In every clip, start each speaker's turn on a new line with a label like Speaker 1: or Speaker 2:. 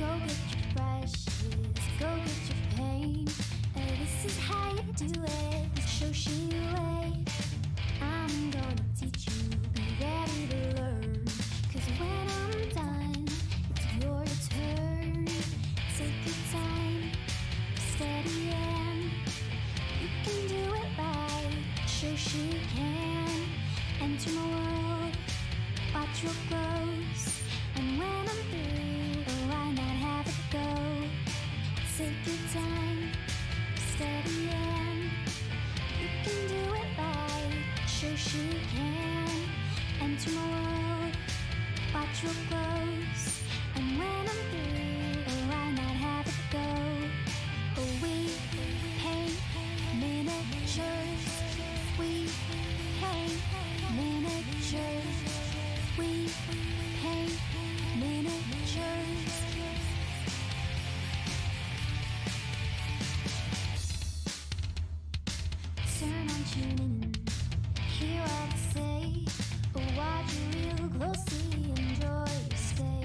Speaker 1: Go get your brushes, go get your paint. This is how you do it, the Shoshie way. I'm gonna teach you, be ready to learn. 'Cause when I'm done, it's your turn. Take your time, steady and you can do it right. Shoshie can enter my world, watch what grows. And when I'm through, oh, why not have it go? Take your time, steady and you can do it right. Shoshie can enter my world, watch what grows. And when I'm through, oh, why not have it go? Oh, we paint miniatures, we paint miniatures, we paint miniatures. Turn on tuning in, hear what I say. Watch real closely, enjoy your stay.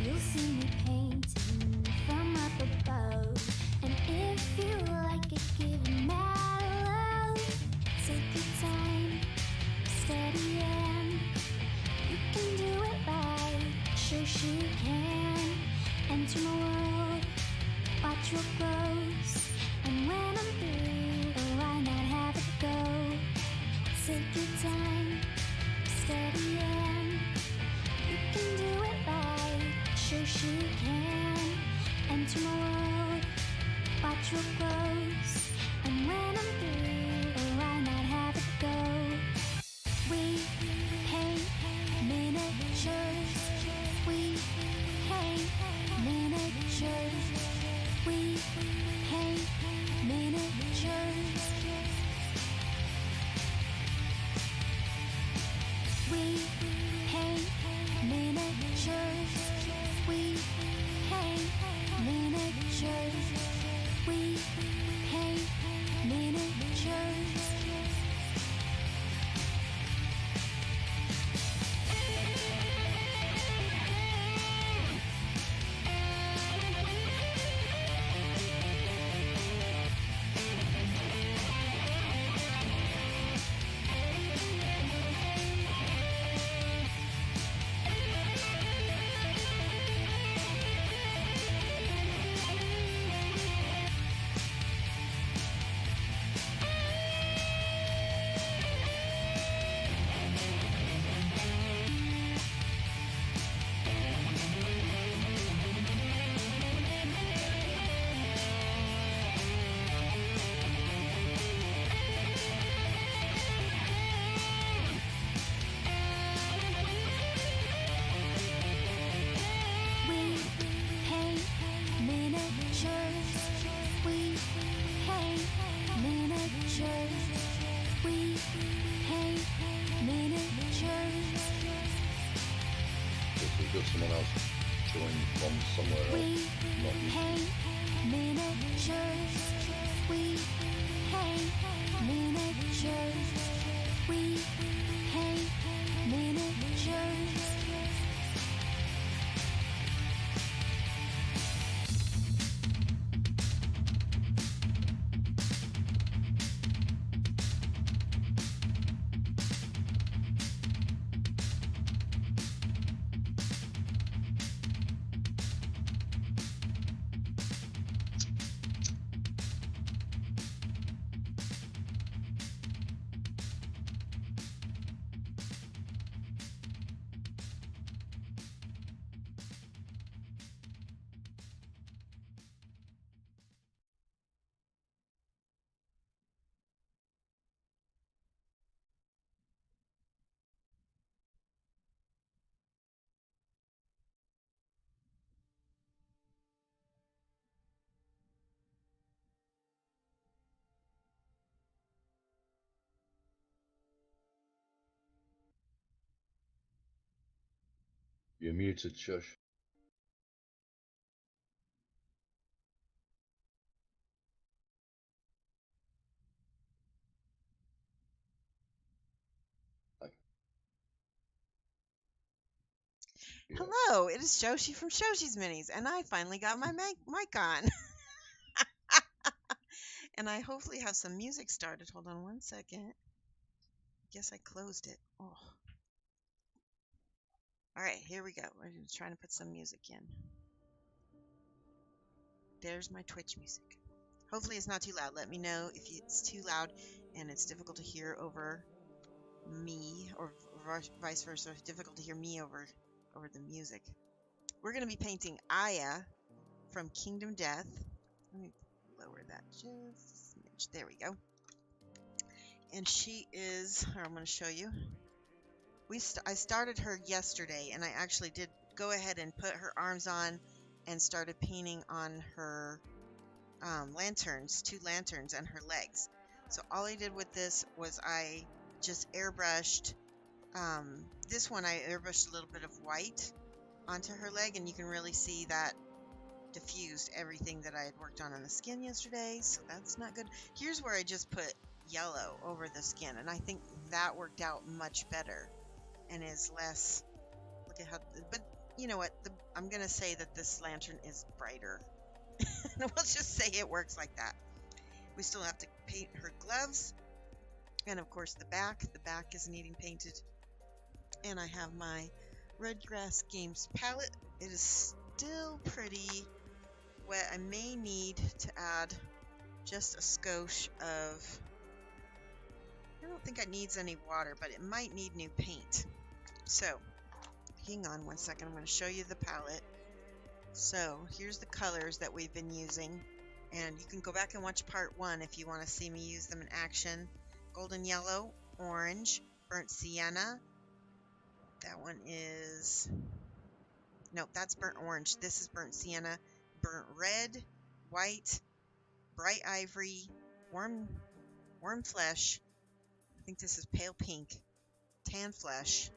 Speaker 1: You'll see me painting from up above. And if you like it, give it mad love. Take your time, steady and you can do it right. Shoshie can enter my world, watch what grows. And when I'm through, oh, why not have it go? Take your time, steady and you can do it right. Shoshie can enter my world, watch what grows. And when I'm through, oh, why not have it go? We paint miniatures, we paint miniatures, we paint miniatures. We paint miniatures, we paint miniatures, we paint miniatures.
Speaker 2: Got someone else joined from somewhere else. Not you.
Speaker 1: Paint miniatures, we paint miniatures, we paint miniatures.
Speaker 2: You're muted, Shush. here.
Speaker 3: Hello, it is Shoshie from Shoshie's Minis, and I finally got my mic on. And I hopefully have some music started. Hold on one second. Guess I closed it. Oh. All right, here we go. We're just trying to put some music in. There's my Twitch music. Hopefully it's not too loud. Let me know if it's too loud and it's difficult to hear over me, or vice versa. It's difficult to hear me over the music. We're going to be painting Aya from Kingdom Death. Let me lower that just a smidge. There we go. And she is, I'm going to show you. I started her yesterday, and I actually did go ahead and put her arms on and started painting on her lanterns, 2 lanterns, and her legs. So all I did with this was I just airbrushed. This one I airbrushed a little bit of white onto her leg, and you can really see that diffused everything that I had worked on the skin yesterday, so that's not good. Here's where I just put yellow over the skin, and I think that worked out much better and is less, look at how, but you know what, I'm gonna say that this lantern is brighter. Let's just say it works like that. We still have to paint her gloves, and of course the back is needing painted. And I have my Red Grass Games palette. It is still pretty wet. I may need to add just a skosh of, I don't think it needs any water, but it might need new paint. So hang on one second, I'm going to show you the palette. So here's the colors that we've been using, and you can go back and watch part 1 if you want to see me use them in action. Golden yellow, orange, burnt sienna. That one is, no, that's burnt orange. This is burnt sienna, burnt red, white, bright ivory, warm flesh. I think this is pale pink, tan flesh.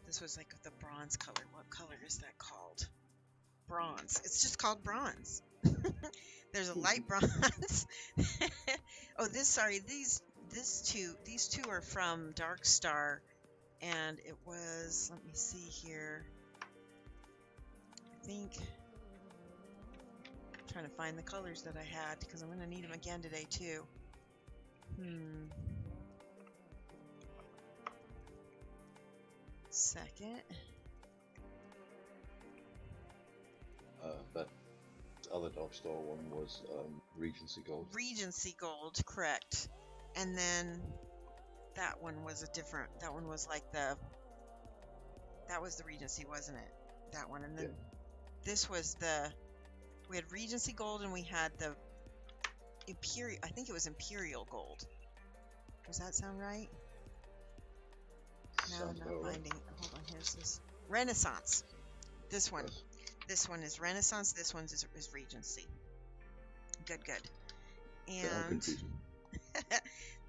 Speaker 3: This was like the bronze color. What color is that called? Bronze. It's just called bronze. There's a light bronze. Oh, these two are from Darkstar, and it was, let me see here. I think I'm trying to find the colors that I had because I'm going to need them again today too. Second.
Speaker 2: That other Darkstar one was Regency Gold.
Speaker 3: Regency Gold, correct. And then that one was that one was like that was the Regency, wasn't it? That one. And then this was we had Regency Gold, and we had the Imperial, I think it was Imperial Gold. Does that sound right? No, I'm not finding. Hold on, here's this. Renaissance. This one.
Speaker 2: Yes.
Speaker 3: This one is Renaissance. This one is Regency. Good. And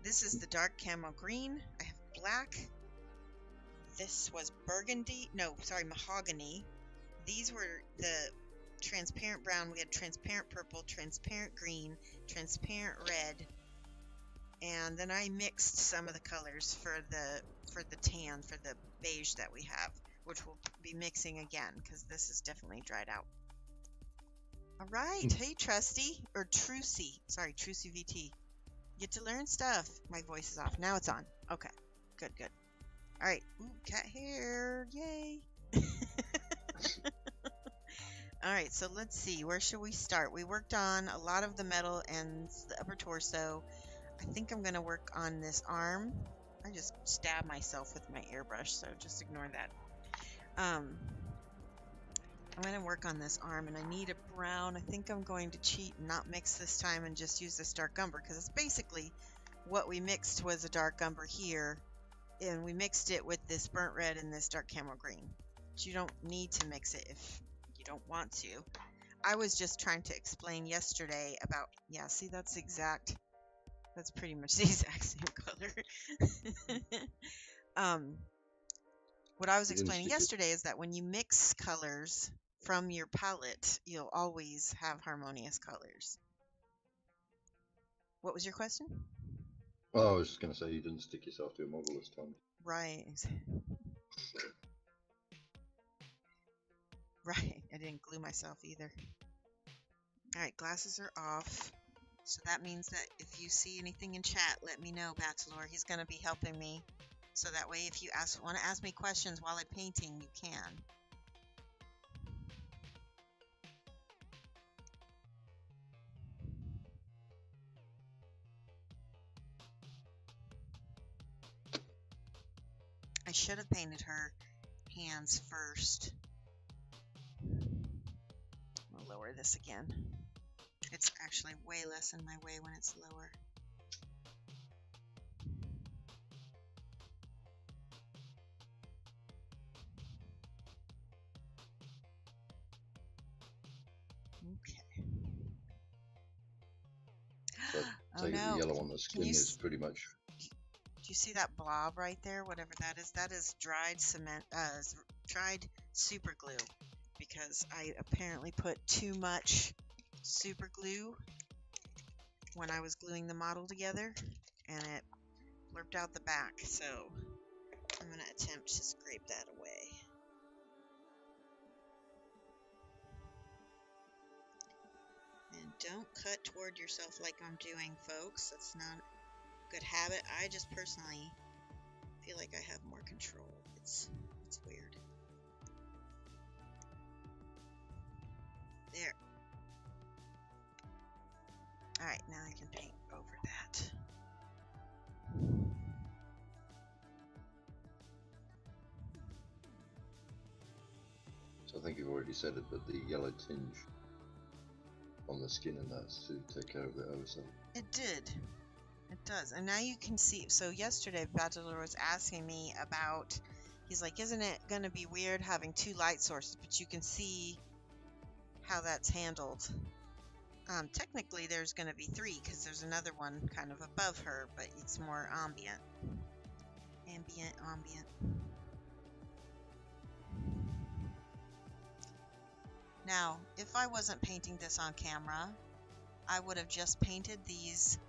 Speaker 3: this is the dark camo green. I have black. This was burgundy. No, sorry, mahogany. These were the transparent brown. We had transparent purple, transparent green, transparent red. And then I mixed some of the colors for the tan, for the beige that we have, which we'll be mixing again because this is definitely dried out. All right. Hey, Trusty, or Trucy. Sorry, Trucy VT. Get to learn stuff. My voice is off. Now it's on. Okay. Good. All right. Ooh, cat hair. Yay. All right. So let's see. Where should we start? We worked on a lot of the metal and the upper torso. I think I'm going to work on this arm. I just stabbed myself with my airbrush, so just ignore that. I'm going to work on this arm, and I need a brown. I think I'm going to cheat and not mix this time and just use this dark umber, because it's basically what we mixed was a dark umber here, and we mixed it with this burnt red and this dark camo green. But you don't need to mix it if you don't want to. I was just trying to explain yesterday about, yeah, see, that's pretty much the exact same color. What I was explaining yesterday is that when you mix colors from your palette, you'll always have harmonious colors. What was your question?
Speaker 2: Oh, I was just going to say you didn't stick yourself to a model this time.
Speaker 3: Right. Right, I didn't glue myself either. Alright, glasses are off. So that means that if you see anything in chat, let me know, Bachelor. He's going to be helping me. So that way, if you want to ask me questions while I'm painting, you can. I should have painted her hands first. I'll lower this again. It's actually way less in my way when it's lower. Okay.
Speaker 2: So
Speaker 3: Oh
Speaker 2: take it the
Speaker 3: no.
Speaker 2: yellow on the skin
Speaker 3: you
Speaker 2: is pretty much.
Speaker 3: Do you see that blob right there? Whatever that is. That is dried cement, dried super glue. Because I apparently put too much super glue when I was gluing the model together, and it blurped out the back. So I'm going to attempt to scrape that away. And don't cut toward yourself like I'm doing, folks. That's not a good habit. I just personally feel like I have more control. It's weird. There. Alright, now I can paint over that.
Speaker 2: So I think you've already said it, but the yellow tinge on the skin and that's to take care of the oversight.
Speaker 3: It did. It does. And now you can see. So yesterday, Bachelor was asking me about, he's like, isn't it going to be weird having two light sources? But you can see how that's handled. Technically, there's going to be three because there's another one kind of above her, but it's more ambient. Ambient. Now, if I wasn't painting this on camera, I would have just painted these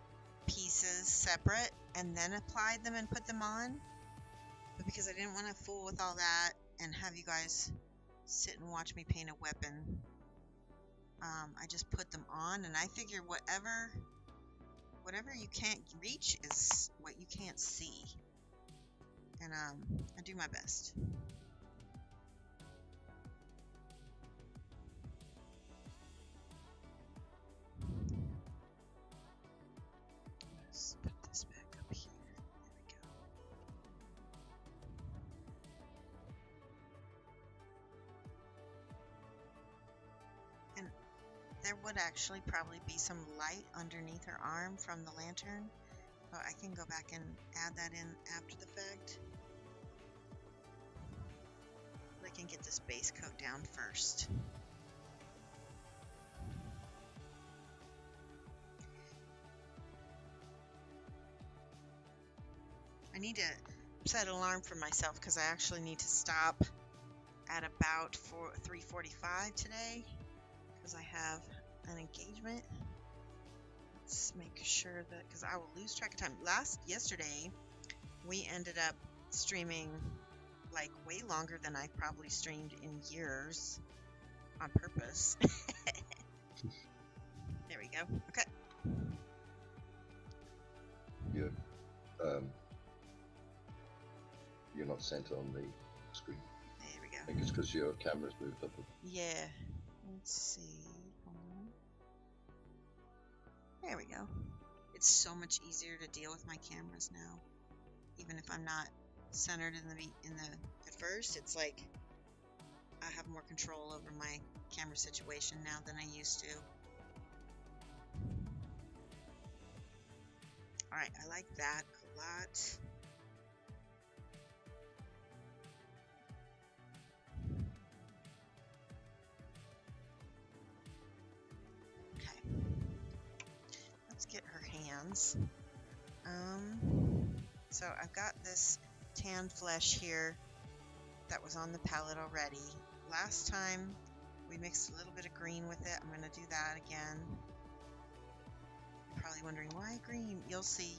Speaker 3: pieces separate and then applied them and put them on. But because I didn't want to fool with all that and have you guys sit and watch me paint a weapon, I just put them on, and I figure whatever you can't reach is what you can't see. And I do my best. Let's put this back up here. There we go. And there would actually probably be some light underneath her arm from the lantern, but I can go back and add that in after the fact. I can get this base coat down first. I need to set an alarm for myself because I actually need to stop at about 3:45 today because I have an engagement. Let's make sure that, because I will lose track of time. Yesterday we ended up streaming like way longer than I probably streamed in years on purpose. There we go. Okay.
Speaker 2: You're not centered on the screen.
Speaker 3: There we go.
Speaker 2: I think it's because your camera's moved up.
Speaker 3: Yeah. Let's see. Hold on. There we go. It's so much easier to deal with my cameras now. Even if I'm not centered at first, it's like I have more control over my camera situation now than I used to. Alright, I like that a lot. Okay. Let's get her hands. So I've got this tan flesh here that was on the palette already. Last time we mixed a little bit of green with it. I'm going to do that again. You're probably wondering why green. You'll see.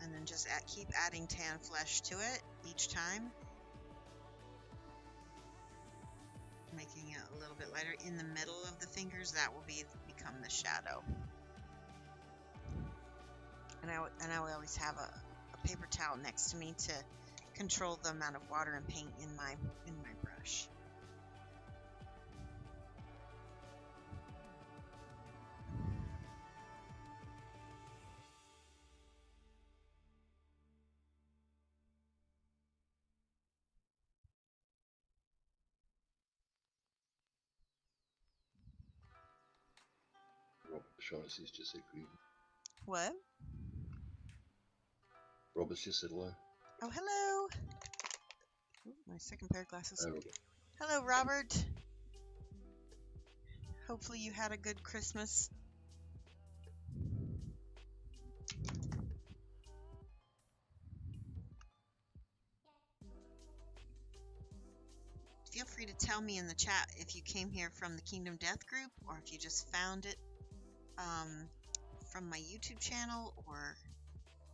Speaker 3: And then just keep adding tan flesh to it each time. making it a little bit lighter. In the middle of the fingers, that will become the shadow. And I will always have a paper towel next to me to control the amount of water and paint in my brush.
Speaker 2: Shaughnessy's just said green.
Speaker 3: What?
Speaker 2: Robert's just said hello.
Speaker 3: Oh, hello. Ooh, my second pair of glasses.
Speaker 2: Hi, Robert.
Speaker 3: Hello, Robert. Hopefully you had a good Christmas. Feel free to tell me in the chat if you came here from the Kingdom Death group or if you just found it from my YouTube channel or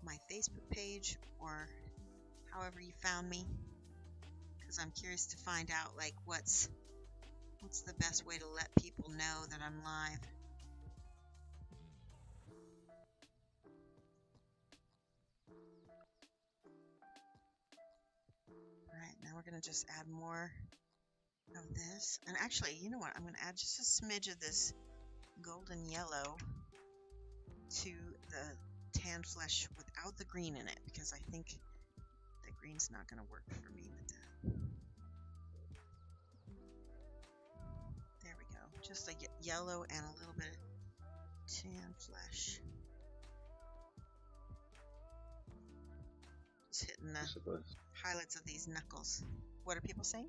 Speaker 3: my Facebook page or however you found me, because I'm curious to find out like what's the best way to let people know that I'm live. Alright, now we're going to just add more of this. And actually, you know what? I'm going to add just a smidge of this golden yellow to the tan flesh without the green in it, because I think the green's not going to work for me with that. There we go. Just a yellow and a little bit of tan flesh. Just hitting the highlights of these knuckles. What are people saying?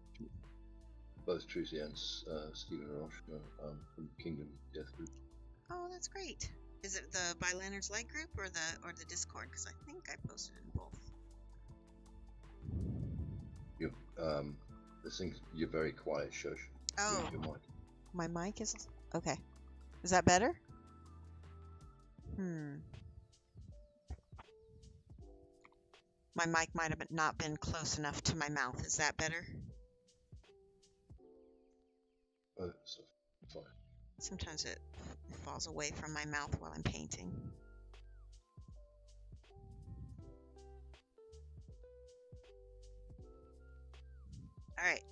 Speaker 2: Both Tracy and Stephen Roche from Kingdom Death Group.
Speaker 3: Oh, that's great. Is it the By Lanterns Light group or the Discord? Because I think I posted in both.
Speaker 2: You're very quiet, Shosh.
Speaker 3: Oh,
Speaker 2: your mic.
Speaker 3: My mic is okay. Is that better? My mic might have not been close enough to my mouth. Is that better?
Speaker 2: So fine.
Speaker 3: Sometimes it falls away from my mouth while I'm painting. All right,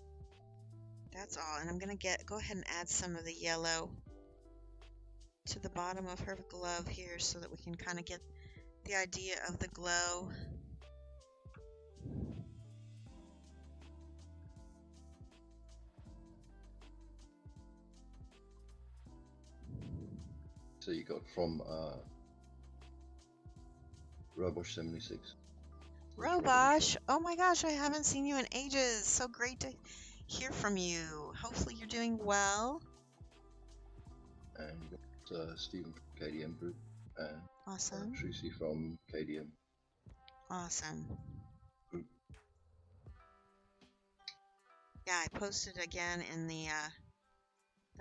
Speaker 3: that's all. And I'm gonna go ahead and add some of the yellow to the bottom of her glove here so that we can kind of get the idea of the glow.
Speaker 2: So you got from Robosh 76.
Speaker 3: Robosh, oh my gosh, I haven't seen you in ages. So great to hear from you. Hopefully you're doing well.
Speaker 2: And you got Stephen from KDM Group. And
Speaker 3: Awesome.
Speaker 2: Tracy from KDM.
Speaker 3: Awesome.
Speaker 2: Group.
Speaker 3: Yeah, I posted again in the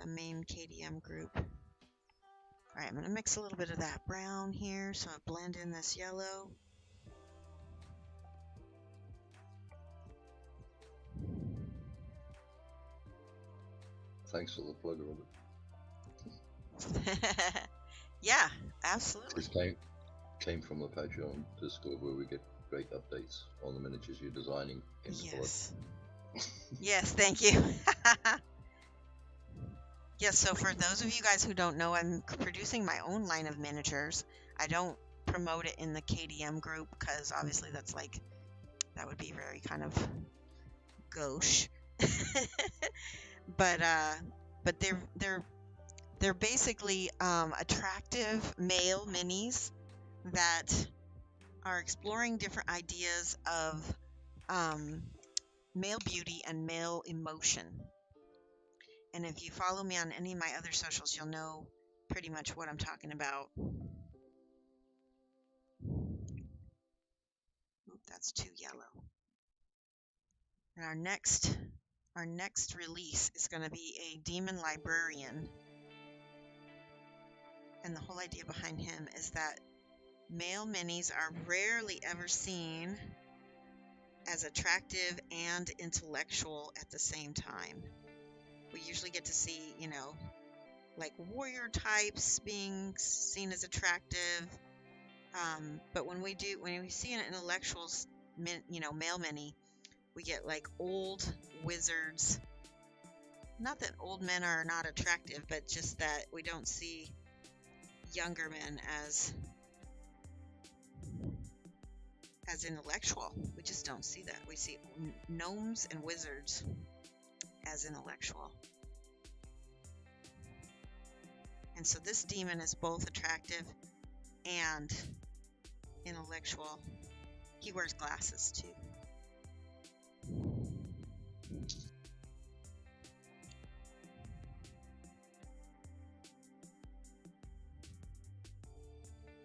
Speaker 3: main KDM group. All right, I'm going to mix a little bit of that brown here so I blend in this yellow.
Speaker 2: Thanks for the plug, Robert.
Speaker 3: Yeah, absolutely.
Speaker 2: This came from the Patreon Discord where we get great updates on the miniatures you're designing in the
Speaker 3: Yes. Yes, thank you. Yes, so for those of you guys who don't know, I'm producing my own line of miniatures. I don't promote it in the KDM group because obviously that would be very kind of gauche. but they're basically attractive male minis that are exploring different ideas of male beauty and male emotion. And if you follow me on any of my other socials, you'll know pretty much what I'm talking about. Oop, that's too yellow. And our next release is going to be a demon librarian. And the whole idea behind him is that male minis are rarely ever seen as attractive and intellectual at the same time. We usually get to see, you know, like warrior types being seen as attractive. But when we see an intellectual, you know, male mini, we get like old wizards. Not that old men are not attractive, but just that we don't see younger men as intellectual. We just don't see that. We see gnomes and wizards as intellectual. And so this demon is both attractive and intellectual. He wears glasses too.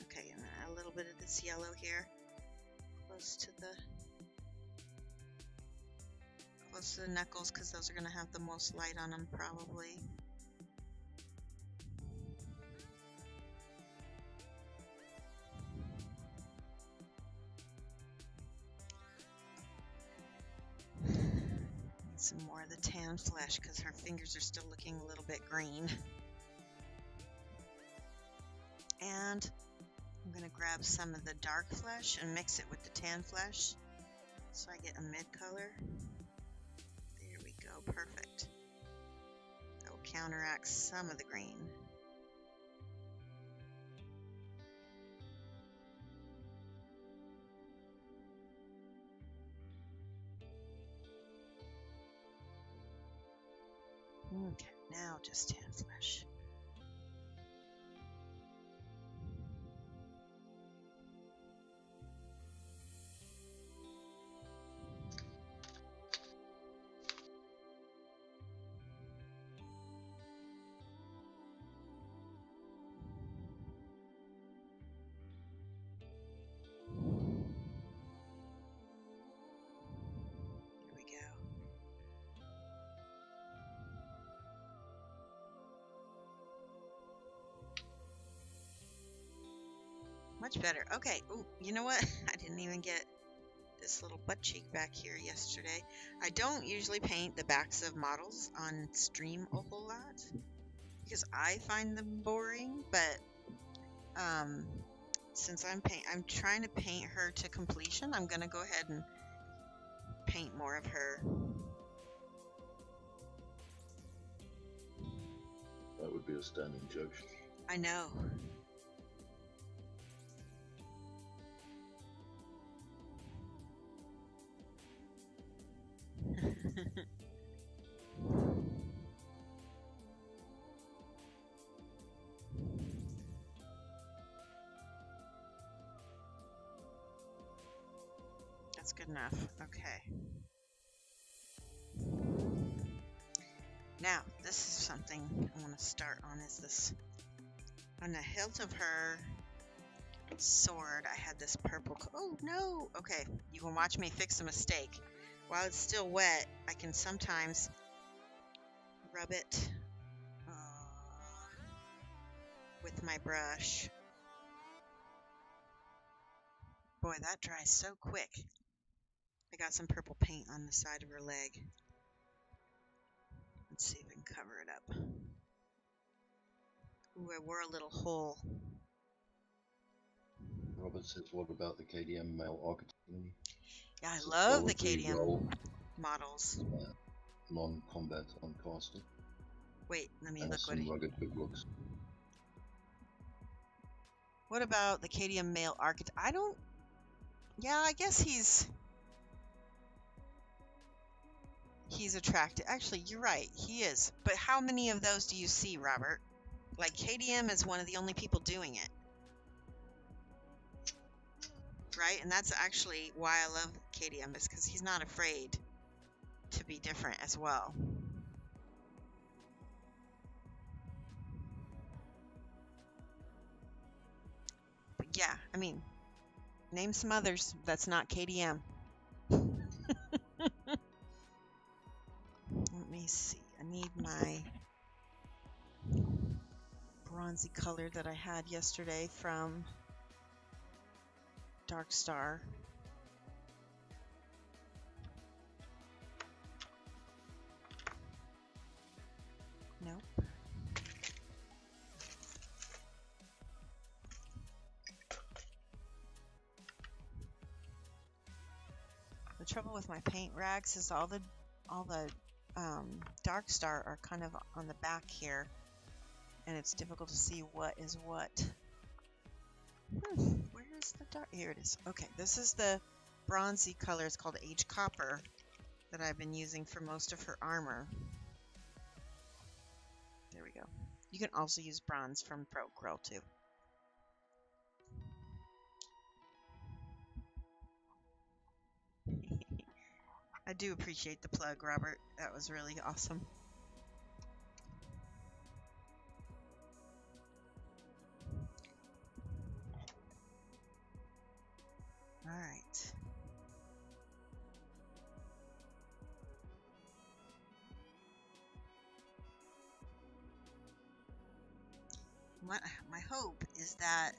Speaker 3: Okay, and then a little bit of this yellow here, close to the knuckles, because those are going to have the most light on them probably. Some more of the tan flesh because her fingers are still looking a little bit green. And I'm going to grab some of the dark flesh and mix it with the tan flesh so I get a mid color. There we go, perfect. That will counteract some of the green. Okay, now just tan flesh. There we go. Much better. Okay. Ooh, you know what? I didn't even get this little butt cheek back here yesterday. I don't usually paint the backs of models on stream a whole lot because I find them boring, but since I'm trying to paint her to completion, I'm gonna go ahead and paint more of her.
Speaker 2: That would be a standing joke.
Speaker 3: I know. That's good enough. Okay. Now, this is something I want to start on, is this. On the hilt of her sword, I had this purple. Oh, no! Okay, you can watch me fix a mistake. While it's still wet, I can sometimes rub it with my brush. Boy, that dries so quick. I got some purple paint on the side of her leg. Let's see if I can cover it up. Ooh, I wore a little hole.
Speaker 2: Robert says, what about the KDM male archetype?
Speaker 3: Yeah, I love the KDM models.
Speaker 2: Non-combat uncasting.
Speaker 3: Wait, let me
Speaker 2: and
Speaker 3: look
Speaker 2: some rugged good looks.
Speaker 3: What about the KDM male archetype? I don't... Yeah, I guess he's attractive. Actually, you're right. He is. But how many of those do you see, Robert? Like, KDM is one of the only people doing it. Right? And that's actually why I love KDM, is because he's not afraid to be different as well. But yeah, I mean, name some others that's not KDM. Let me see. I need my bronzy color that I had yesterday from Darkstar. Nope. The trouble with my paint rags is all the Darkstar are kind of on the back here, and it's difficult to see what is what. Where is the dark? Here it is. Okay, this is the bronzy color. It's called Age Copper that I've been using for most of her armor. There we go. You can also use bronze from Acryl too. I do appreciate the plug, Robert. That was really awesome. All right. My hope is that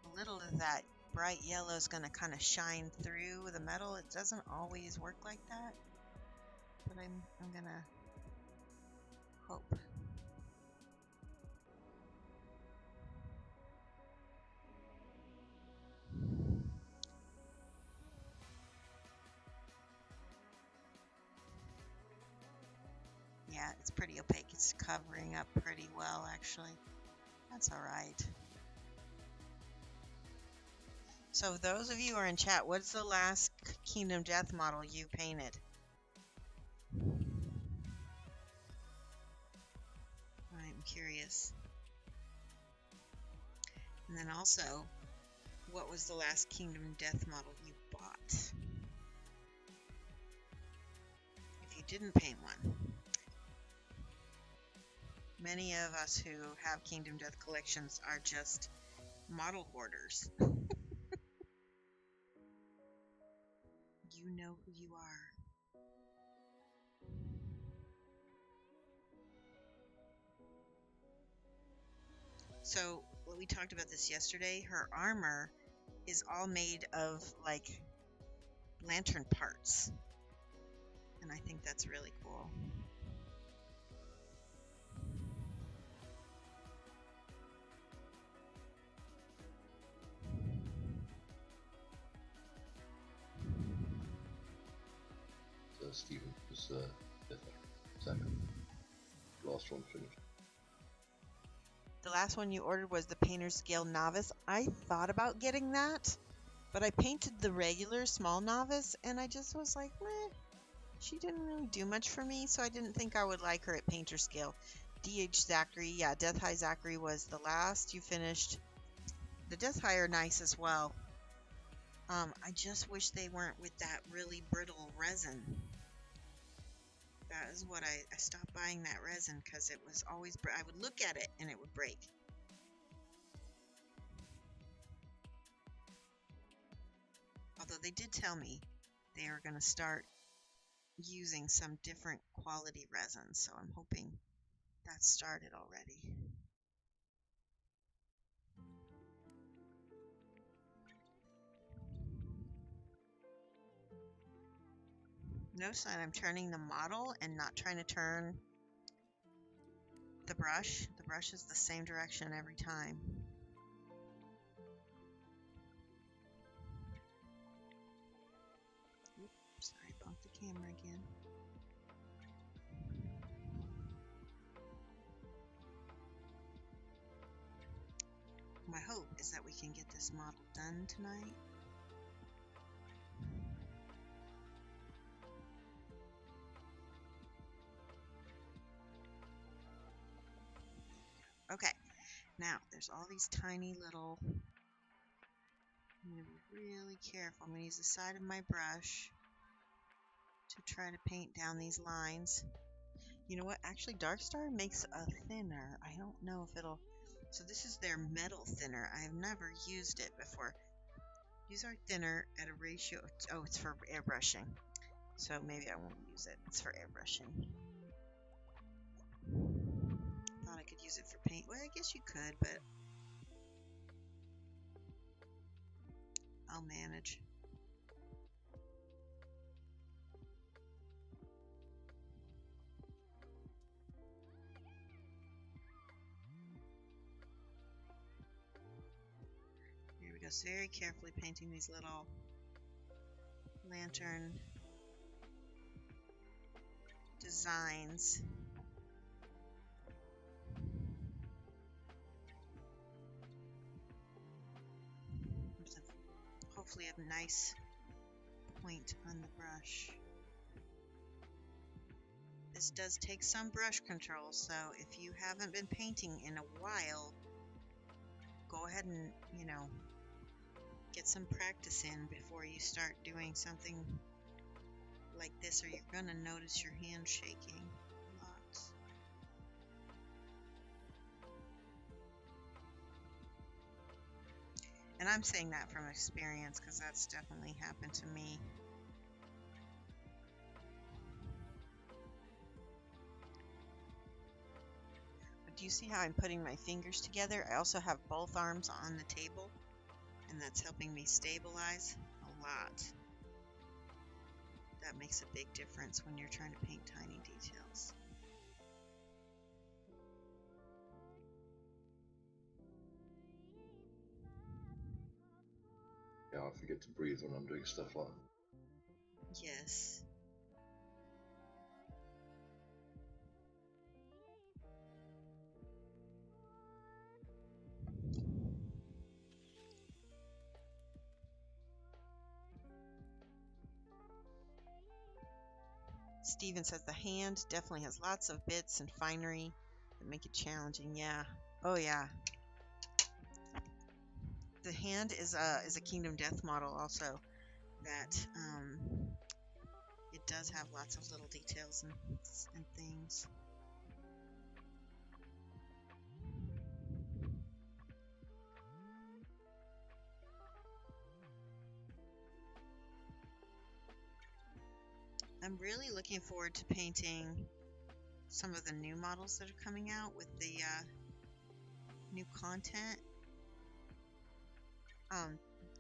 Speaker 3: a little of that bright yellow is going to kind of shine through the metal. It doesn't always work like that, but I'm going to hope. Yeah, it's pretty opaque. It's covering up pretty well, actually. That's all right. So those of you who are in chat, what's the last Kingdom Death model you painted? I'm curious. And then also, what was the last Kingdom Death model you bought? If you didn't paint one. Many of us who have Kingdom Death collections are just model hoarders. You know who you are. So, we talked about this yesterday. Her armor is all made of, like, lantern parts. And I think that's really cool.
Speaker 2: Stephen was second. Last one finished.
Speaker 3: The last one you ordered was the Painter's Scale Novice. I thought about getting that, but I painted the regular small novice, and I just was like, meh. She didn't really do much for me, so I didn't think I would like her at Painter Scale. DH Zachary, yeah, Death High Zachary was the last you finished. The Death High are nice as well. I just wish they weren't with that really brittle resin. That is what I stopped buying that resin because it was always, I would look at it and it would break. Although they did tell me they are going to start using some different quality resin, so I'm hoping that started already. Notice that I'm turning the model and not trying to turn the brush. The brush is the same direction every time. Oops, sorry, I bumped the camera again. My hope is that we can get this model done tonight. Okay, now there's all these tiny little, I'm going to be really careful. I'm going to use the side of my brush to try to paint down these lines. You know what, actually Darkstar makes a thinner. I don't know if it'll, so this is their metal thinner. I have never used it before. These are thinner at a ratio, oh, it's for airbrushing. So maybe I won't use it, it's for airbrushing. Thought I could use it for paint. Well, I guess you could, but I'll manage. Just very carefully painting these little lantern designs. With hopefully a nice point on the brush. This does take some brush control, so if you haven't been painting in a while, go ahead and, you know, get some practice in before you start doing something like this, or you're gonna notice your hand shaking a lot. And I'm saying that from experience because that's definitely happened to me. But do you see how I'm putting my fingers together? I also have both arms on the table, and that's helping me stabilize a lot. That makes a big difference when you're trying to paint tiny details.
Speaker 2: Yeah, I forget to breathe when I'm doing stuff like that.
Speaker 3: Yes. Steven says the hand definitely has lots of bits and finery that make it challenging. Yeah. Oh yeah. The hand is a Kingdom Death model also that it does have lots of little details and things. I'm really looking forward to painting some of the new models that are coming out with the new content.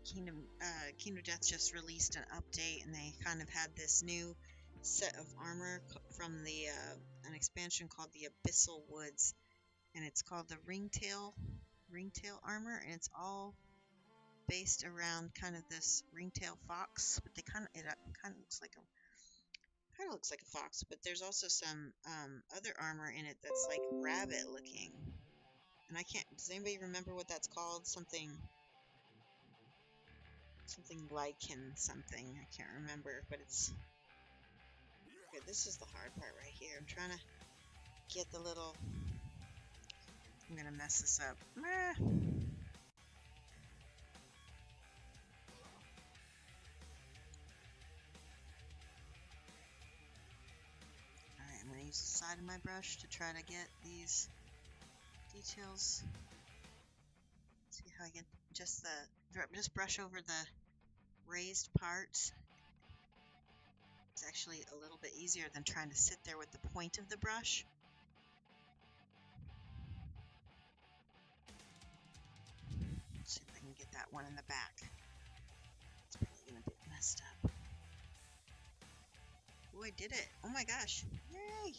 Speaker 3: Kingdom Death just released an update, and they kind of had this new set of armor from the an expansion called the Abyssal Woods, and it's called the Ringtail armor, and it's all based around kind of this ringtail fox, but it kind of looks like a fox, but there's also some other armor in it that's like rabbit looking, and I can't. Does anybody remember what that's called? Something lichen something. I can't remember, but it's okay. This is the hard part right here. I'm trying to get the little. I'm gonna mess this up. Alright, I'm gonna use the side of my brush to try to get these details. See how I get just brush over the raised parts. It's actually a little bit easier than trying to sit there with the point of the brush. Let's see if I can get that one in the back. It's probably gonna be messed up. Oh, I did it! Oh my gosh! Yay!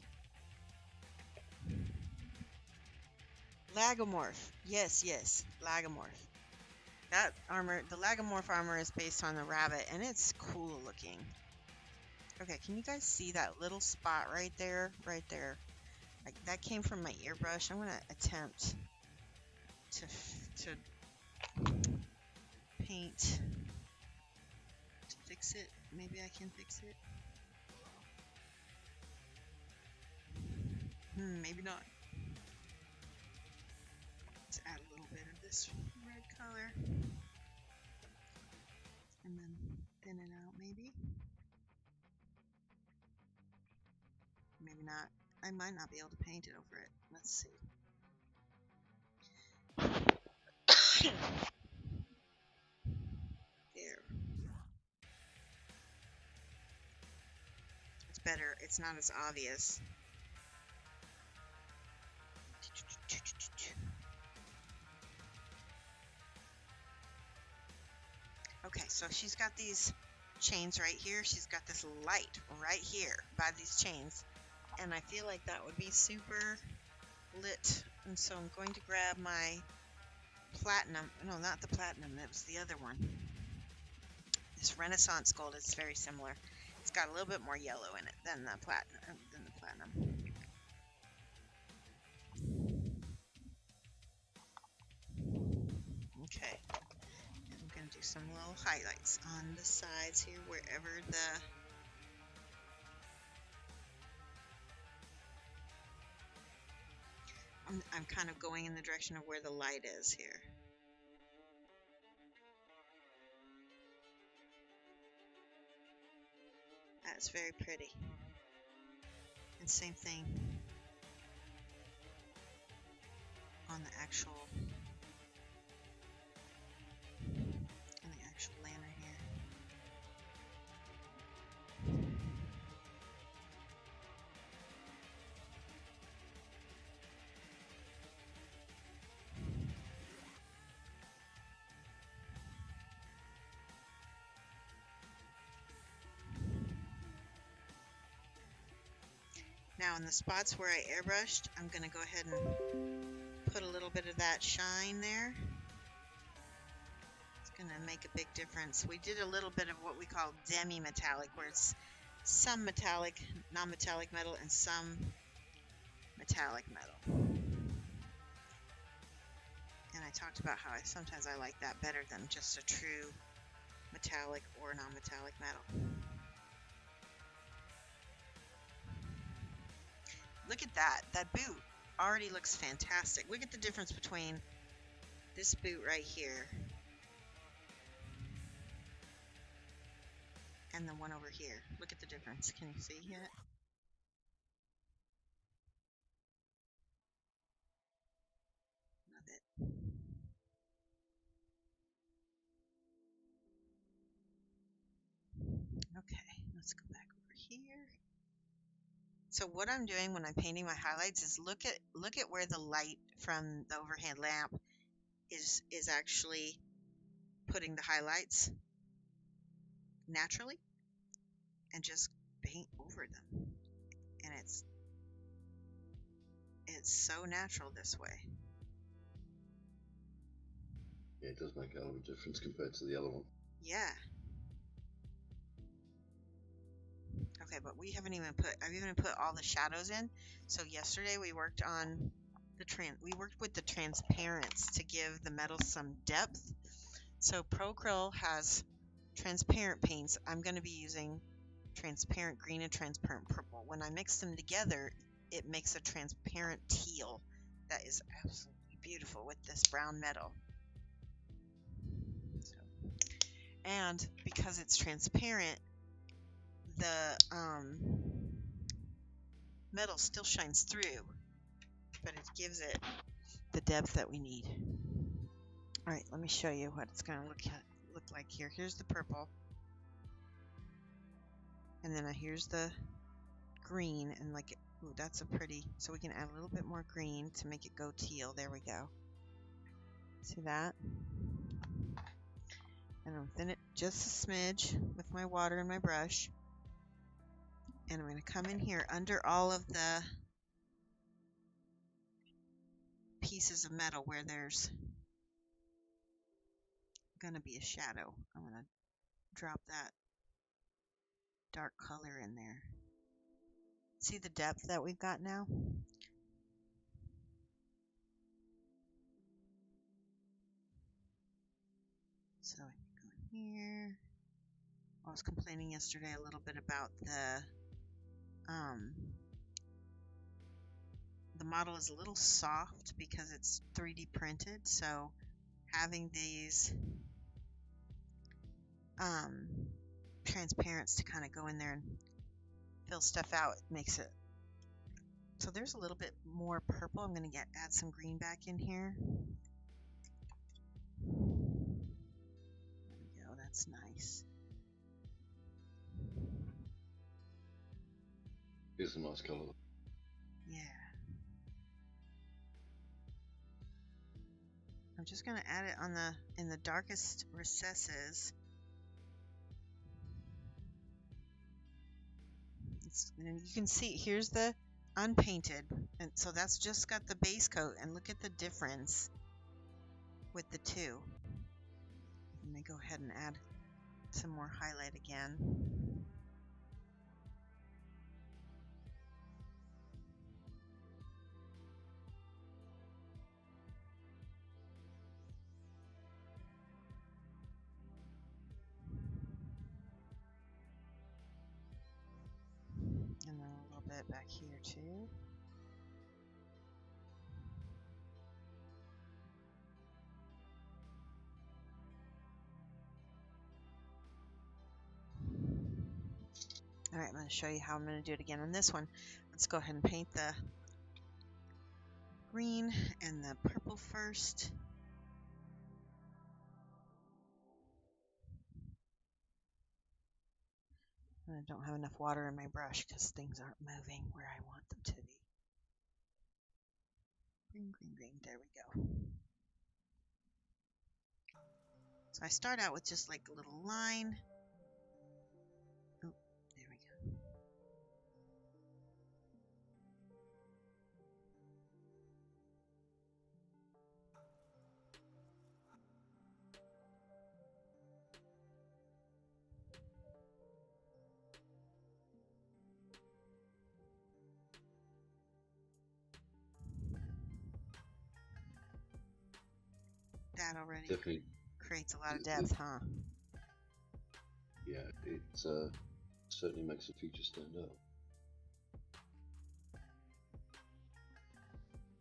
Speaker 3: Lagomorph. Yes, Lagomorph. That armor, the Lagomorph armor is based on the rabbit, and it's cool looking. Okay, can you guys see that little spot right there? Right there. Like, that came from my airbrush. I'm gonna attempt to paint to fix it. Maybe I can fix it. Maybe not. Let's add a little bit of this red color. And then thin it out, maybe. Maybe not. I might not be able to paint it over it. Let's see. There. It's better. It's not as obvious. Okay, so she's got these chains right here. She's got this light right here by these chains. And I feel like that would be super lit. And so I'm going to grab my platinum. No, not the platinum. It was the other one. This Renaissance gold is very similar. It's got a little bit more yellow in it than the platinum. Okay. And I'm going to do some little highlights on the sides here, wherever I'm kind of going in the direction of where the light is here. That's very pretty. And same thing on the actual lantern here. Now in the spots where I airbrushed, I'm going to go ahead and put a little bit of that shine there. It's going to make a big difference. We did a little bit of what we call demi-metallic, where it's some metallic, non-metallic metal, and some metallic metal. And I talked about how sometimes I like that better than just a true metallic or non-metallic metal. Look at that. That boot already looks fantastic. Look at the difference between this boot right here and the one over here. Look at the difference. Can you see it? Love it. Okay, let's go back over here. So what I'm doing when I'm painting my highlights is look at where the light from the overhead lamp is actually putting the highlights naturally, and just paint over them. And it's so natural this way.
Speaker 2: Yeah, it does make a hell of a difference compared to the other one.
Speaker 3: Yeah. Okay, but I've even put all the shadows in. So yesterday we worked on we worked with the transparents to give the metal some depth. So Acryl has transparent paints. I'm going to be using transparent green and transparent purple. When I mix them together, it makes a transparent teal that is absolutely beautiful with this brown metal. So, and because it's transparent, the metal still shines through, but it gives it the depth that we need. All right, let me show you what it's going to look like here. Here's the purple, and then here's the green, and ooh, that's a pretty. So we can add a little bit more green to make it go teal. There we go. See that? And I'm thin it just a smidge with my water and my brush. And I'm going to come in here under all of the pieces of metal where there's going to be a shadow. I'm going to drop that dark color in there. See the depth that we've got now? So I can go in here. I was complaining yesterday a little bit about the model is a little soft because it's 3D printed, so having these transparents to kind of go in there and fill stuff out makes it. So there's a little bit more purple. I'm going to add some green back in here. There we go. That's nice.
Speaker 2: It's a nice color.
Speaker 3: Yeah. I'm just going to add it on in the darkest recesses. And you can see here's the unpainted, and so that's just got the base coat, and look at the difference with the 2. Let me go ahead and add some more highlight again. And then a little bit back here too. Alright, I'm going to show you how I'm going to do it again on this one. Let's go ahead and paint the green and the purple first. And I don't have enough water in my brush because things aren't moving where I want them to be. Green, green, green. There we go. So I start out with just like a little line. Oh, there we go. That already
Speaker 2: Definitely.
Speaker 3: creates a lot of depth, huh?
Speaker 2: Yeah, it certainly makes the feature stand out.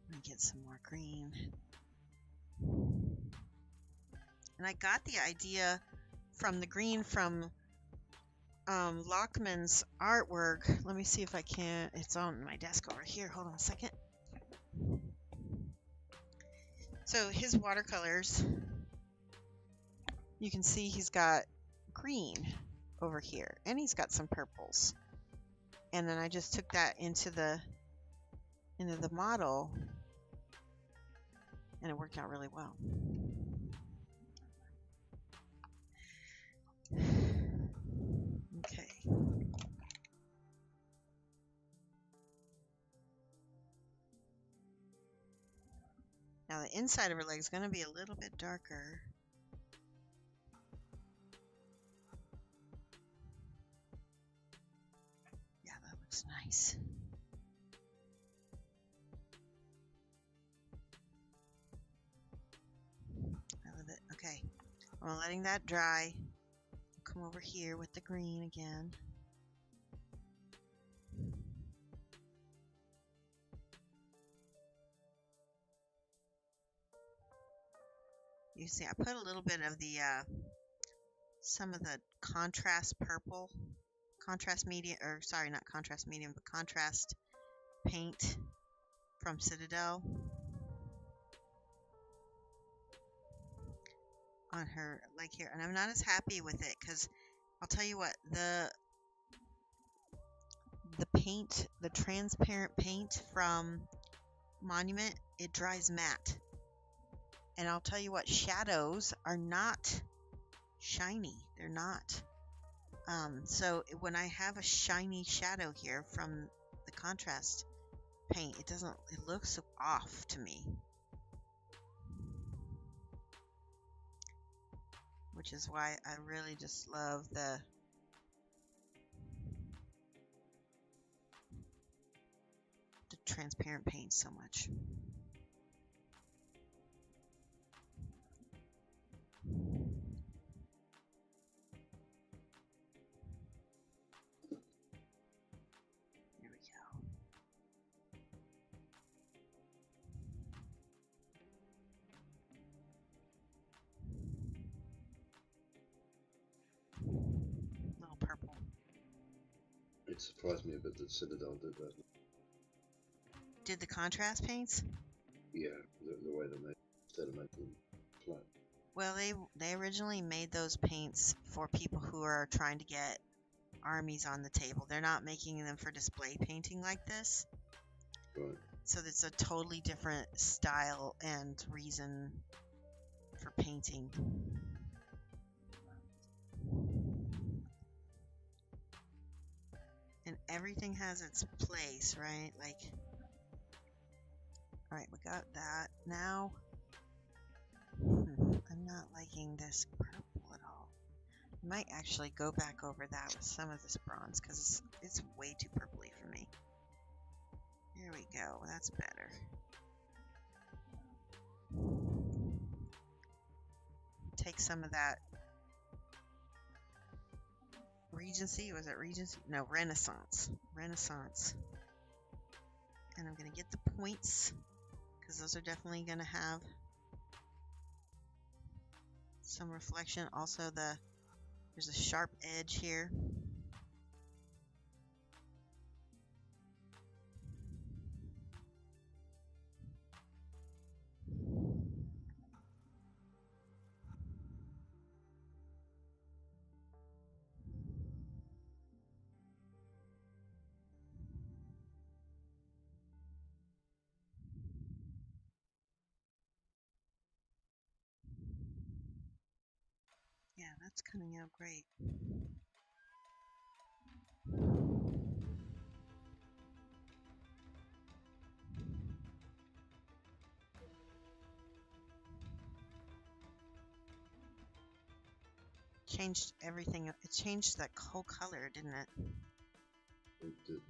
Speaker 3: Let me get some more green. And I got the idea from the green from Lockman's artwork. Let me see if I can. It's on my desk over here. Hold on a second. So his watercolors, you can see he's got green over here, and he's got some purples. And then I just took that into the model, and it worked out really well. Okay. Now the inside of her leg is going to be a little bit darker. Yeah, that looks nice. I love it. Okay, I'm letting that dry. Come over here with the green again. You see, I put a little bit of the some of the contrast purple, contrast medium, or sorry, not contrast medium, but contrast paint from Citadel on her leg here, and I'm not as happy with it because I'll tell you what, the paint, the transparent paint from Monument, it dries matte. And I'll tell you what, shadows are not shiny. They're not. So when I have a shiny shadow here from the contrast paint, it looks so off to me. Which is why I really just love the transparent paint so much. There we go. Little purple.
Speaker 2: It surprised me a bit that Citadel did that.
Speaker 3: Did the contrast paints?
Speaker 2: Yeah, the way they made, instead of making them flat.
Speaker 3: Well, they originally made those paints for people who are trying to get armies on the table. They're not making them for display painting like this.
Speaker 2: Right.
Speaker 3: So it's a totally different style and reason for painting. And everything has its place, right? Like, all right, we got that. Now, not liking this purple at all. I might actually go back over that with some of this bronze because it's way too purpley for me. There we go. That's better. Take some of that Regency. Was it Regency? No, Renaissance. Renaissance. And I'm going to get the points because those are definitely going to have some reflection. Also, there's a sharp edge here. Yeah, that's coming out great. Changed everything. It changed that whole color, didn't it?
Speaker 2: It did.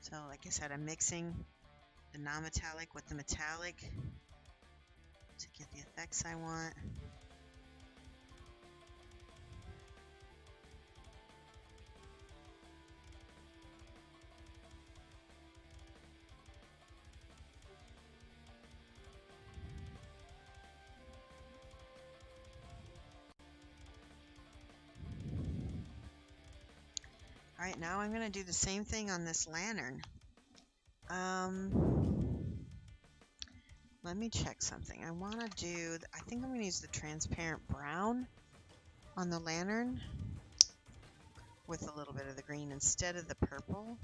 Speaker 3: So, like I said, I'm mixing the non-metallic with the metallic to get the effects I want. Alright, now I'm going to do the same thing on this lantern. Let me check something. I want to do, I think I'm going to use the transparent brown on the lantern with a little bit of the green instead of the purple.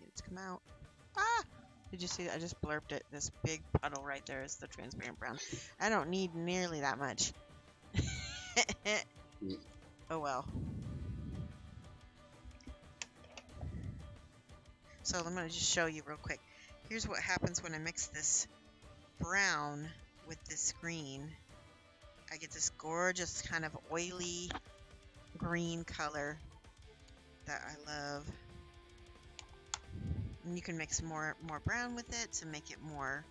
Speaker 3: Get it to come out. Ah! Did you see that? I just blurped it. This big puddle right there is the transparent brown. I don't need nearly that much. Oh well. So I'm going to just show you real quick. Here's what happens when I mix this brown with this green. I get this gorgeous kind of oily green color that I love. And you can mix more brown with it to make it more,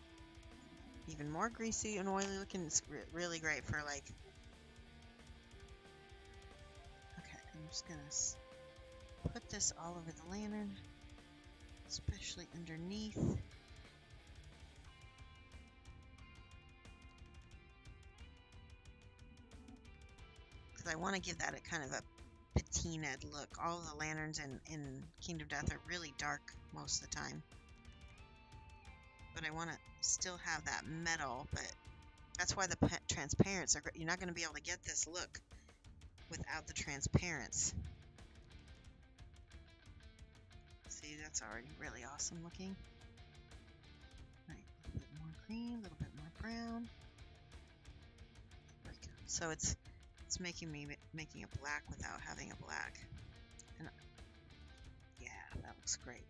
Speaker 3: even more greasy and oily looking. It's really great for like. Okay, I'm just gonna put this all over the lantern, especially underneath. Because I want to give that a kind of a patina look. All of the lanterns in Kingdom Death are really dark most of the time. But I want to still have that metal, but that's why the transparents are great. You're not going to be able to get this look without the transparents. See, that's already really awesome looking. All right, a little bit more green, a little bit more brown. There we go. So it's making a black without having a black. And yeah, that looks great.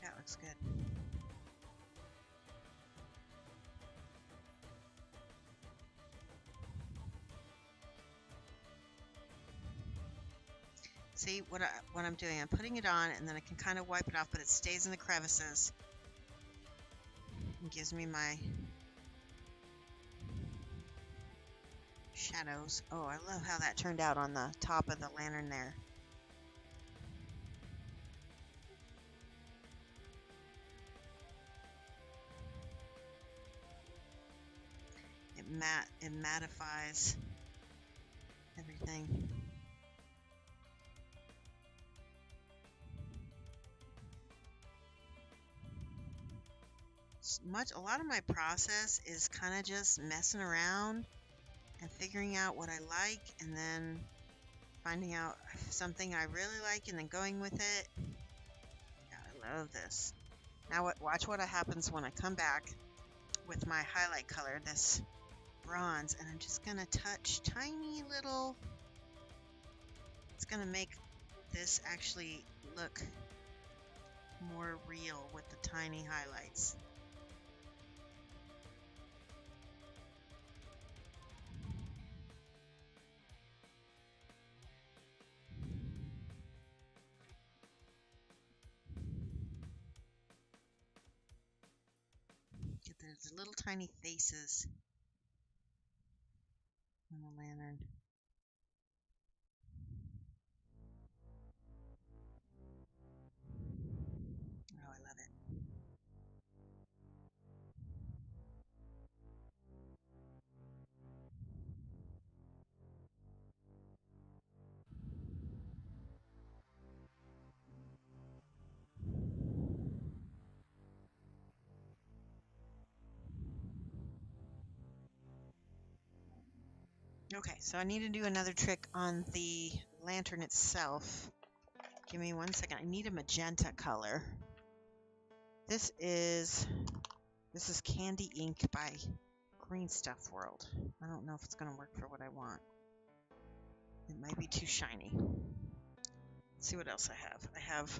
Speaker 3: That looks good. See what I'm doing? I'm putting it on, and then I can kind of wipe it off, but it stays in the crevices. It gives me my shadows. Oh, I love how that turned out on the top of the lantern there. It mattifies everything. A lot of my process is kind of just messing around and figuring out what I like, and then finding out something I really like and then going with it. Yeah, I love this. Now watch what happens when I come back with my highlight color, this bronze, and I'm just gonna touch tiny little. It's gonna make this actually look more real with the tiny highlights. Get those little tiny faces on the lantern. Oh, I love it. Okay, so I need to do another trick on the lantern itself. Give me 1 second. I need a magenta color. This is Candy Ink by Green Stuff World. I don't know if it's going to work for what I want. It might be too shiny. Let's see what else I have. I have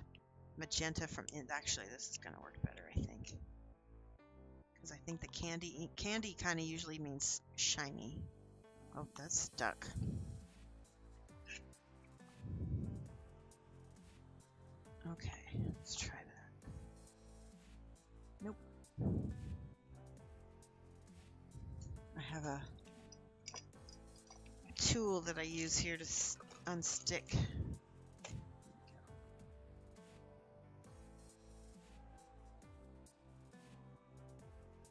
Speaker 3: magenta from actually this is going to work better, I think. Because I think the candy kind of usually means shiny. Oh, that's stuck. Okay, let's try that. Nope. I have a tool that I use here to unstick.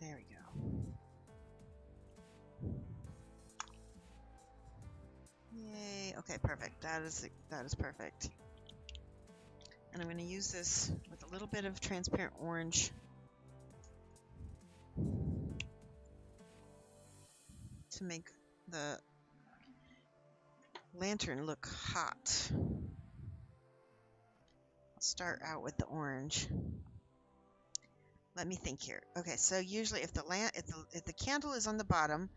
Speaker 3: There we go. Yay. Okay, perfect. That is perfect. And I'm going to use this with a little bit of transparent orange to make the lantern look hot. I'll start out with the orange. Let me think here. Okay, so usually if the candle is on the bottom,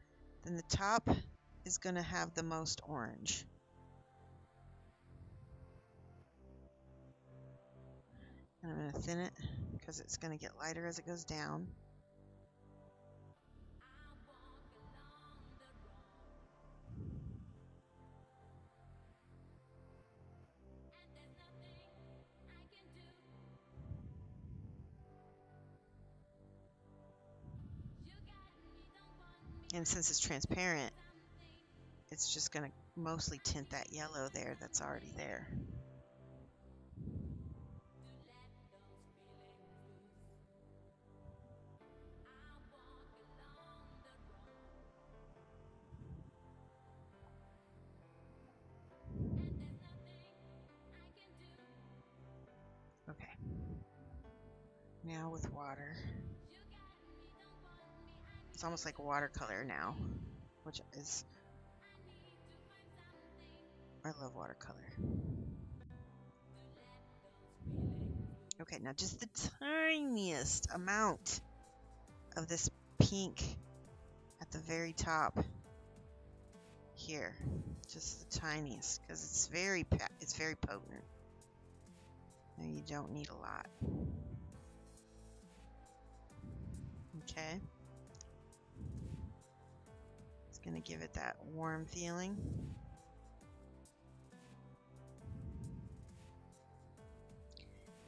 Speaker 3: then the top is going to have the most orange. And I'm going to thin it because it's going to get lighter as it goes down. And since it's transparent, it's just going to mostly tint that yellow there that's already there. Okay. Now with water. It's almost like watercolor now, which is, I love watercolor. Okay, now just the tiniest amount of this pink at the very top here, just the tiniest, because it's very potent. Now you don't need a lot. Okay. It's going to give it that warm feeling.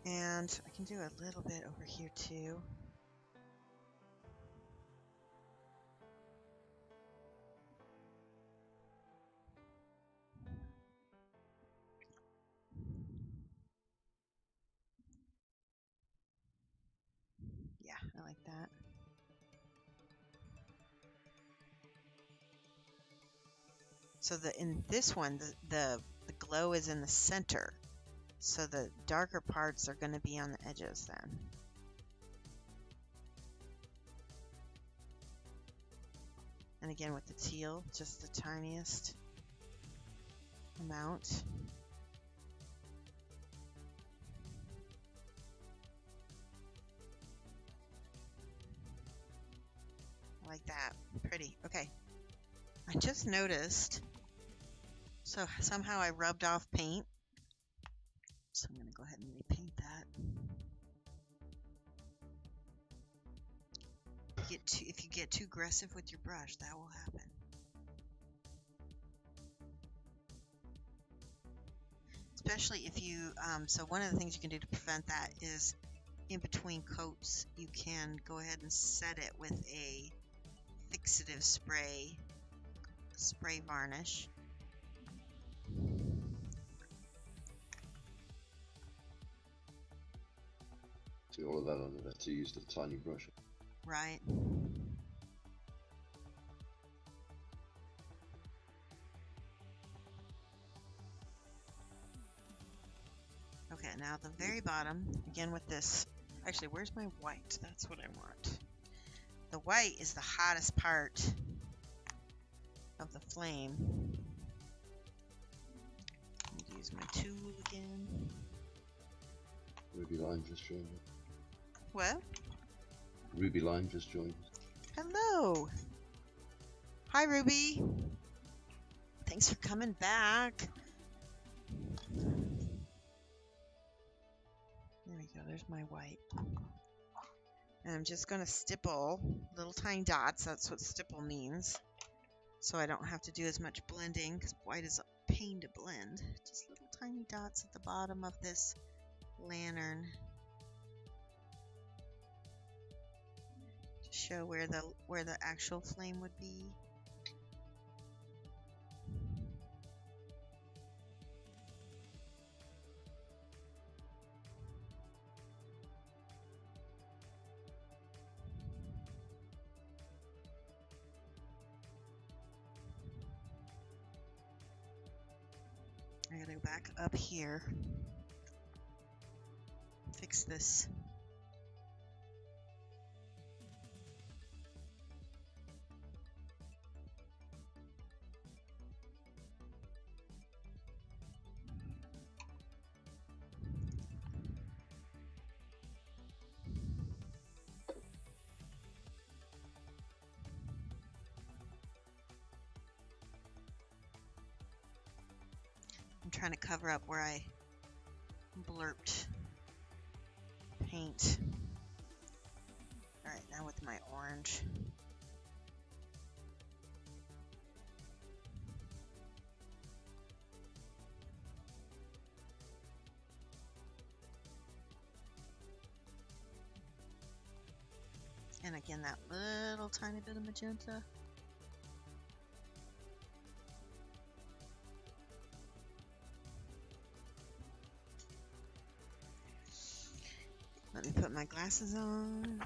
Speaker 3: And I can do a little bit over here too. Yeah, I like that. So in this one, the glow is in the center. So the darker parts are going to be on the edges then. And again with the teal, just the tiniest amount. Like that. Pretty. Okay. I just noticed, so somehow I rubbed off paint. So I'm going to go ahead and repaint that. If you get too aggressive with your brush, that will happen. Especially if you, so one of the things you can do to prevent that is in between coats, you can go ahead and set it with a fixative spray varnish.
Speaker 2: See, all of that on it, to use the tiny brush.
Speaker 3: Right. Okay, now the very bottom, again with this, actually, where's my white? That's what I want. The white is the hottest part of the flame. Let me use my tool again.
Speaker 2: Ruby Lime just joined us.
Speaker 3: What?
Speaker 2: Ruby Lime just joined us.
Speaker 3: Hello. Hi, Ruby. Thanks for coming back. There we go. There's my white. And I'm just going to stipple little tiny dots. That's what stipple means. So I don't have to do as much blending because white is a pain to blend. Just little tiny dots at the bottom of this lantern to show where the actual flame would be. I gotta go back up here, fix this. I'm trying to cover up where I blurped paint. Alright, now with my orange. And again, that little tiny bit of magenta. Let me put my glasses on.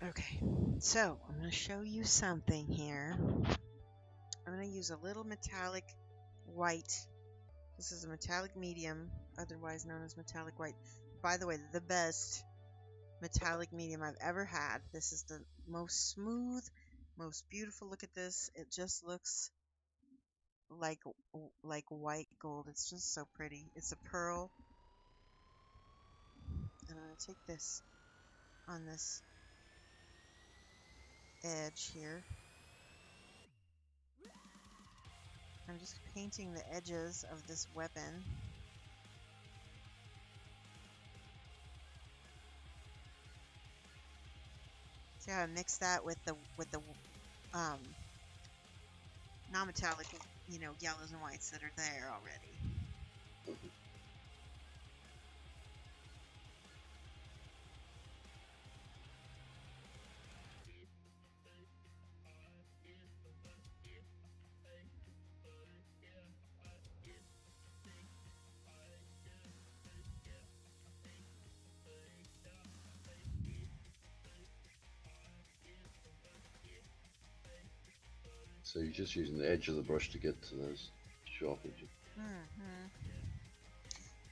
Speaker 3: Okay, so I'm going to show you something here. I'm going to use a little metallic white. This is a metallic medium, otherwise known as metallic white. By the way, the best metallic medium I've ever had. This is the most smooth, most beautiful. Look at this. It just looks like white gold. It's just so pretty. It's a pearl. And I'm going to take this on this edge here. I'm just painting the edges of this weapon. See how I mix that with the non-metallic, you know, yellows and whites that are there already.
Speaker 2: So you're just using the edge of the brush to get to those sharp edges.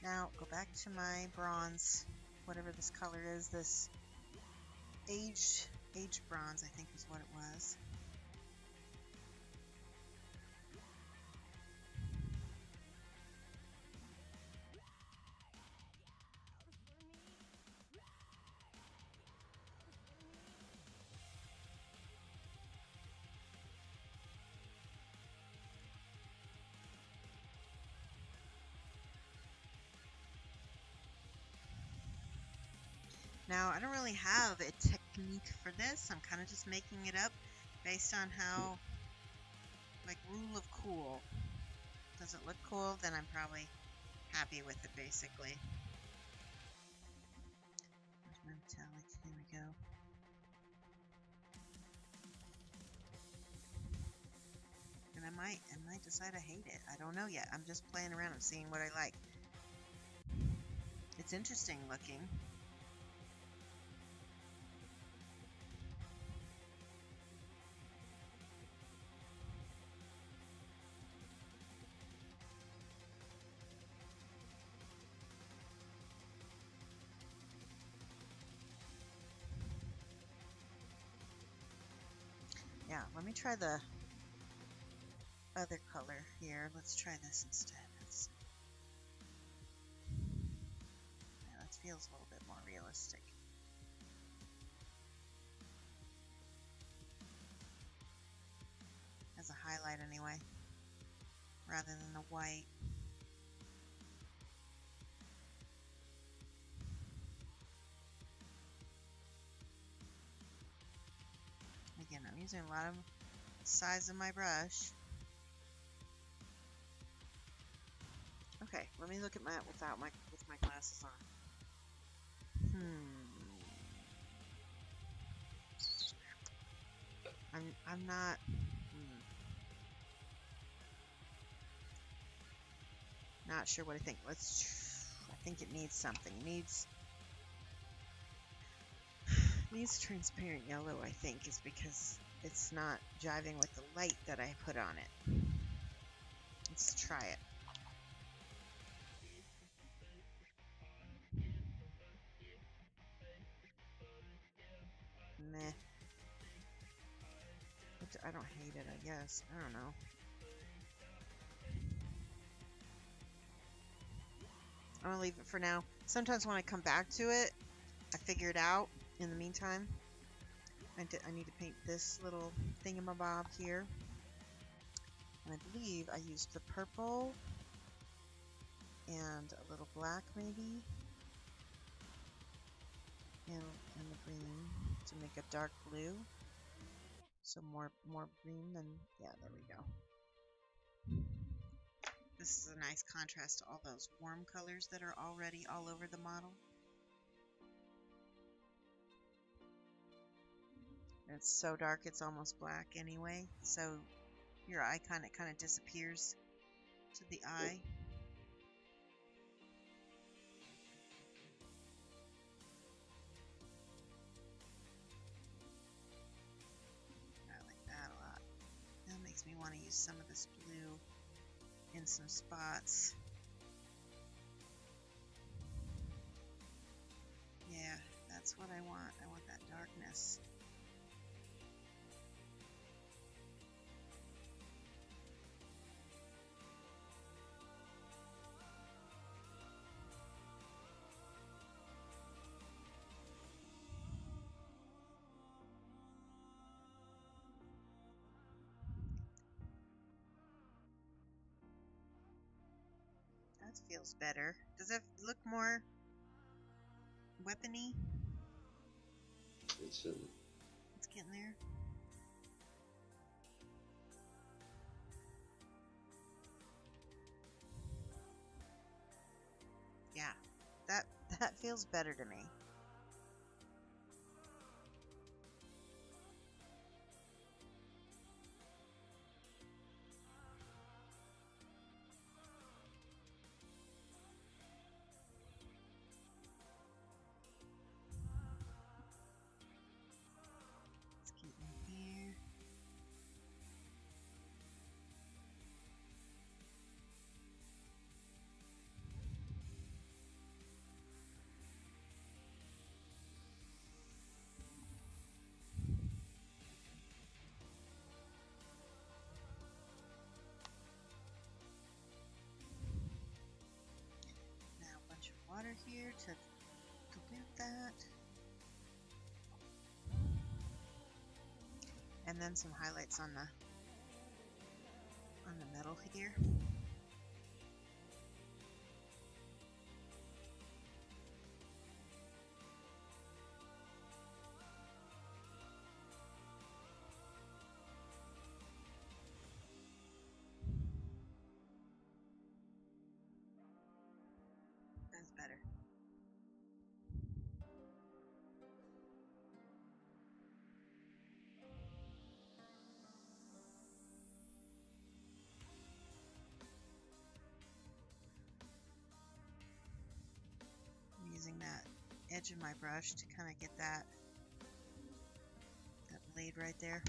Speaker 3: Now go back to my bronze, whatever this color is. This aged bronze, I think is what it was. Now, I don't really have a technique for this. I'm kind of just making it up based on how, like, rule of cool. Does it look cool? Then I'm probably happy with it, basically. There's my metallic. Here we go. And I might decide I hate it. I don't know yet. I'm just playing around. I'm seeing what I like. It's interesting looking. Yeah, let me try the other color here. Let's try this instead. Yeah, that feels a little bit more realistic. As a highlight anyway, rather than the white. Again, I'm using a lot of size of my brush. Okay, let me look at my with my glasses on. I'm not. Not sure what I think. I think it needs something. It needs transparent yellow, I think, is because it's not jiving with the light that I put on it. Let's try it. Meh. I don't hate it, I guess. I don't know. I'm gonna leave it for now. Sometimes when I come back to it, I figure it out. In the meantime, I need to paint this little thingamabob here. And I believe I used the purple and a little black maybe. And the green to make a dark blue. So more green than, yeah, there we go. This is a nice contrast to all those warm colors that are already all over the model. And it's so dark it's almost black anyway, so your eye kind of disappears to the eye. I like that a lot. That makes me want to use some of this blue in some spots. Yeah, that's what I want. I want that darkness. That feels better. Does it look more weapony?
Speaker 2: It's
Speaker 3: Getting there. Yeah, that feels better to me. Water here to complete that. And then some highlights on the metal here. edge of my brush to kind of get that blade right there.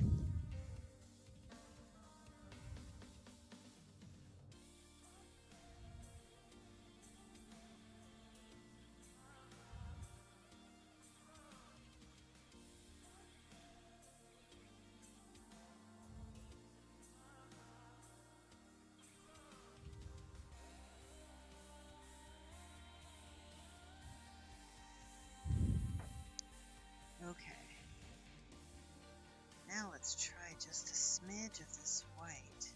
Speaker 3: Okay. Now let's try just a smidge of this white.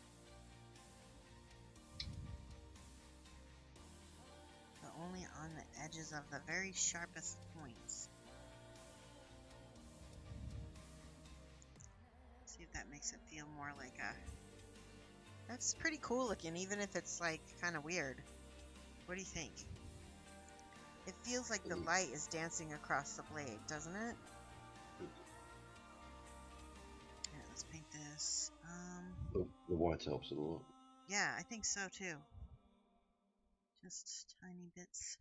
Speaker 3: But only on the edges of the very sharpest points. See if that makes it feel more like a... That's pretty cool looking, even if it's like kind of weird. What do you think? It feels like the light is dancing across the blade, doesn't it? Here, let's paint this.
Speaker 2: The white helps a lot.
Speaker 3: Yeah, I think so too. Just tiny bits.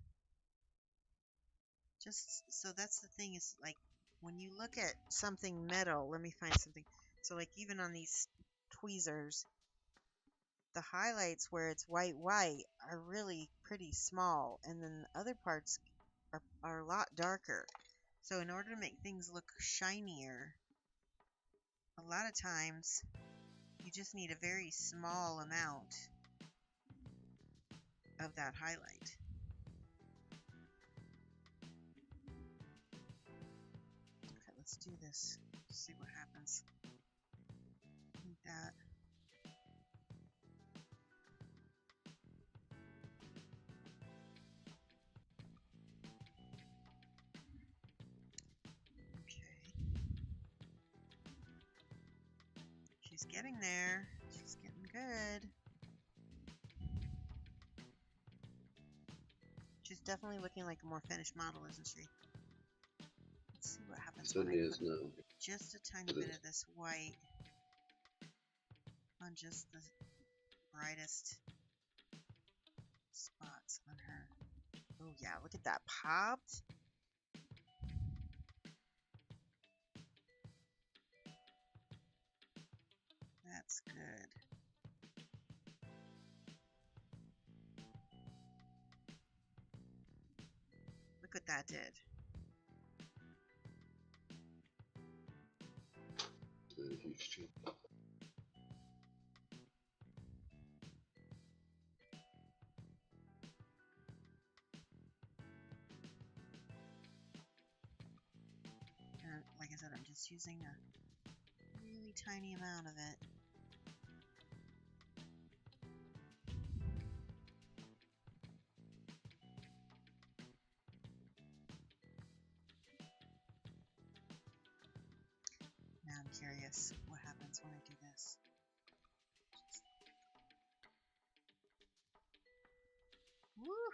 Speaker 3: Just so that's the thing is like when you look at something metal, let me find something. So like even on these tweezers, the highlights where it's white are really pretty small, and then the other parts are a lot darker. So in order to make things look shinier, a lot of times you just need a very small amount of that highlight. Okay, let's do this. See what happens. Like that. She's getting there. She's getting good. She's definitely looking like a more finished model, isn't she? Let's see what happens when I put just a tiny bit of this white on just the brightest spots on her. Oh yeah, look at that popped. That's good. Look what that did. And like I said, I'm just using a really tiny amount of it. Now I'm curious what happens when I do this. Woo!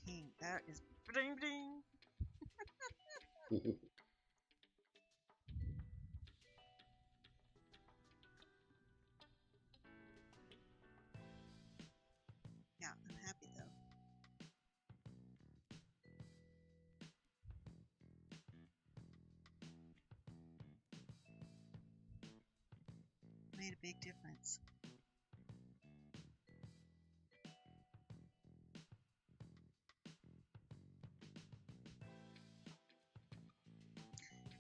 Speaker 3: Pink. That is bling bling. Yeah, I'm happy though. Made a big difference.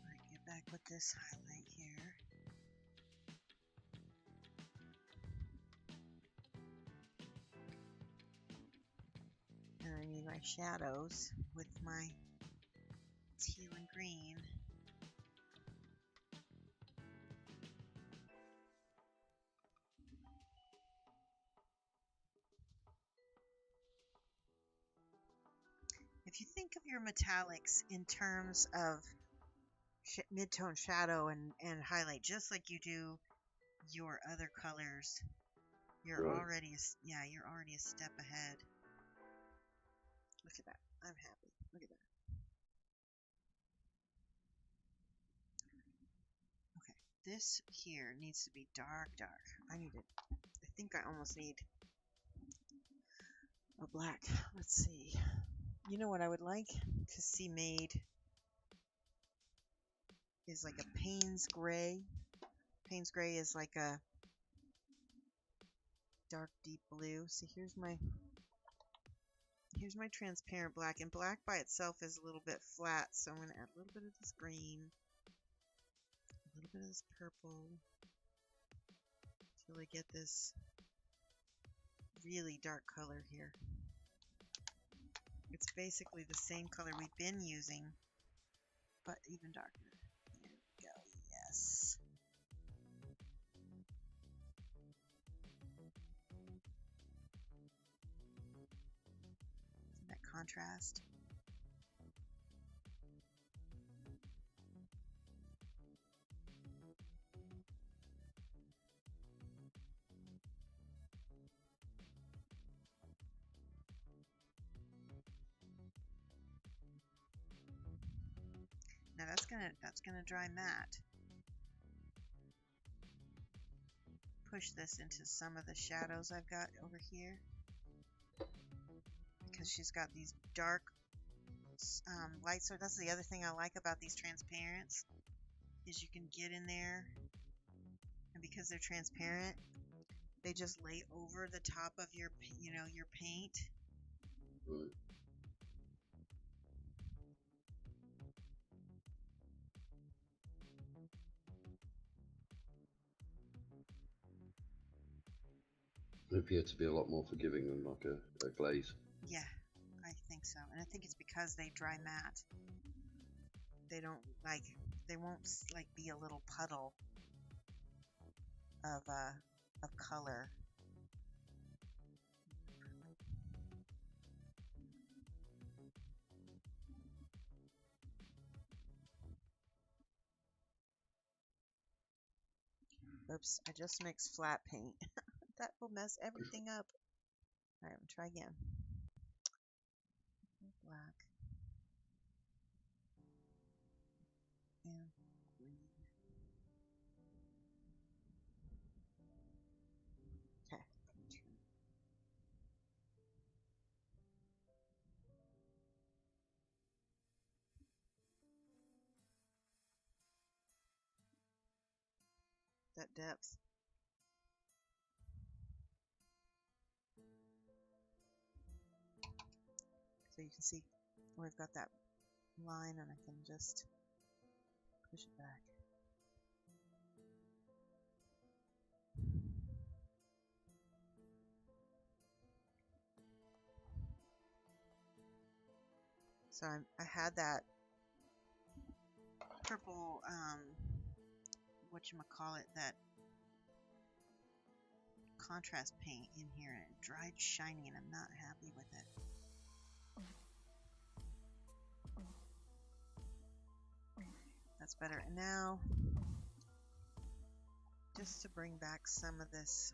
Speaker 3: Alright, get back with this highlight here. And I need my shadows with my teal and green. If you think of your metallics in terms of mid-tone shadow and highlight, just like you do your other colors, you're already a step ahead. Look at that. I'm happy. Look at that. Okay, this here needs to be dark. I think I almost need a black. Let's see. You know what I would like to see made is like a Payne's gray. Payne's gray is like a dark deep blue. So here's my transparent black, and black by itself is a little bit flat, so I'm going to add a little bit of this green, a little bit of this purple, until I get this really dark color here. It's basically the same color we've been using, but even darker. There we go, yes. That contrast. Now that's gonna dry matte. Push this into some of the shadows I've got over here, because she's got these dark light sources. That's the other thing I like about these transparents, is you can get in there, and because they're transparent, they just lay over the top of your, your paint.
Speaker 2: Right. They appear to be a lot more forgiving than like a glaze.
Speaker 3: Yeah, I think so, and I think it's because they dry matte. They won't like be a little puddle of color. Oops, I just mixed flat paint. That will mess everything up. All right, I'm gonna try again. Black and green. Okay. That depth. So you can see where I've got that line, and I can just push it back. So I had that purple, whatchamacallit, that contrast paint in here, and it dried shiny, and I'm not happy with it. That's better. And now, just to bring back some of this,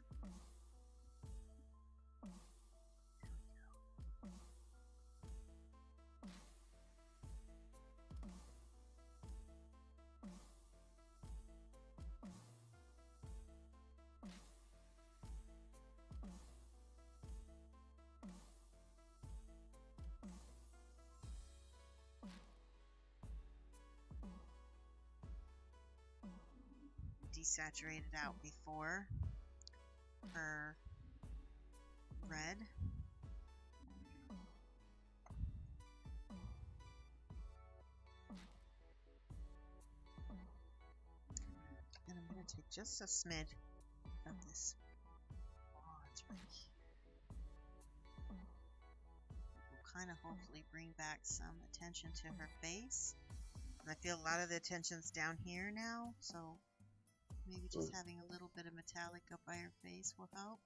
Speaker 3: desaturated out before her red. And I'm going to take just a smidge of this bronze right here. Will kind of hopefully bring back some attention to her face. And I feel a lot of the attention's down here now, so maybe just having a little bit of metallic up by her face will help.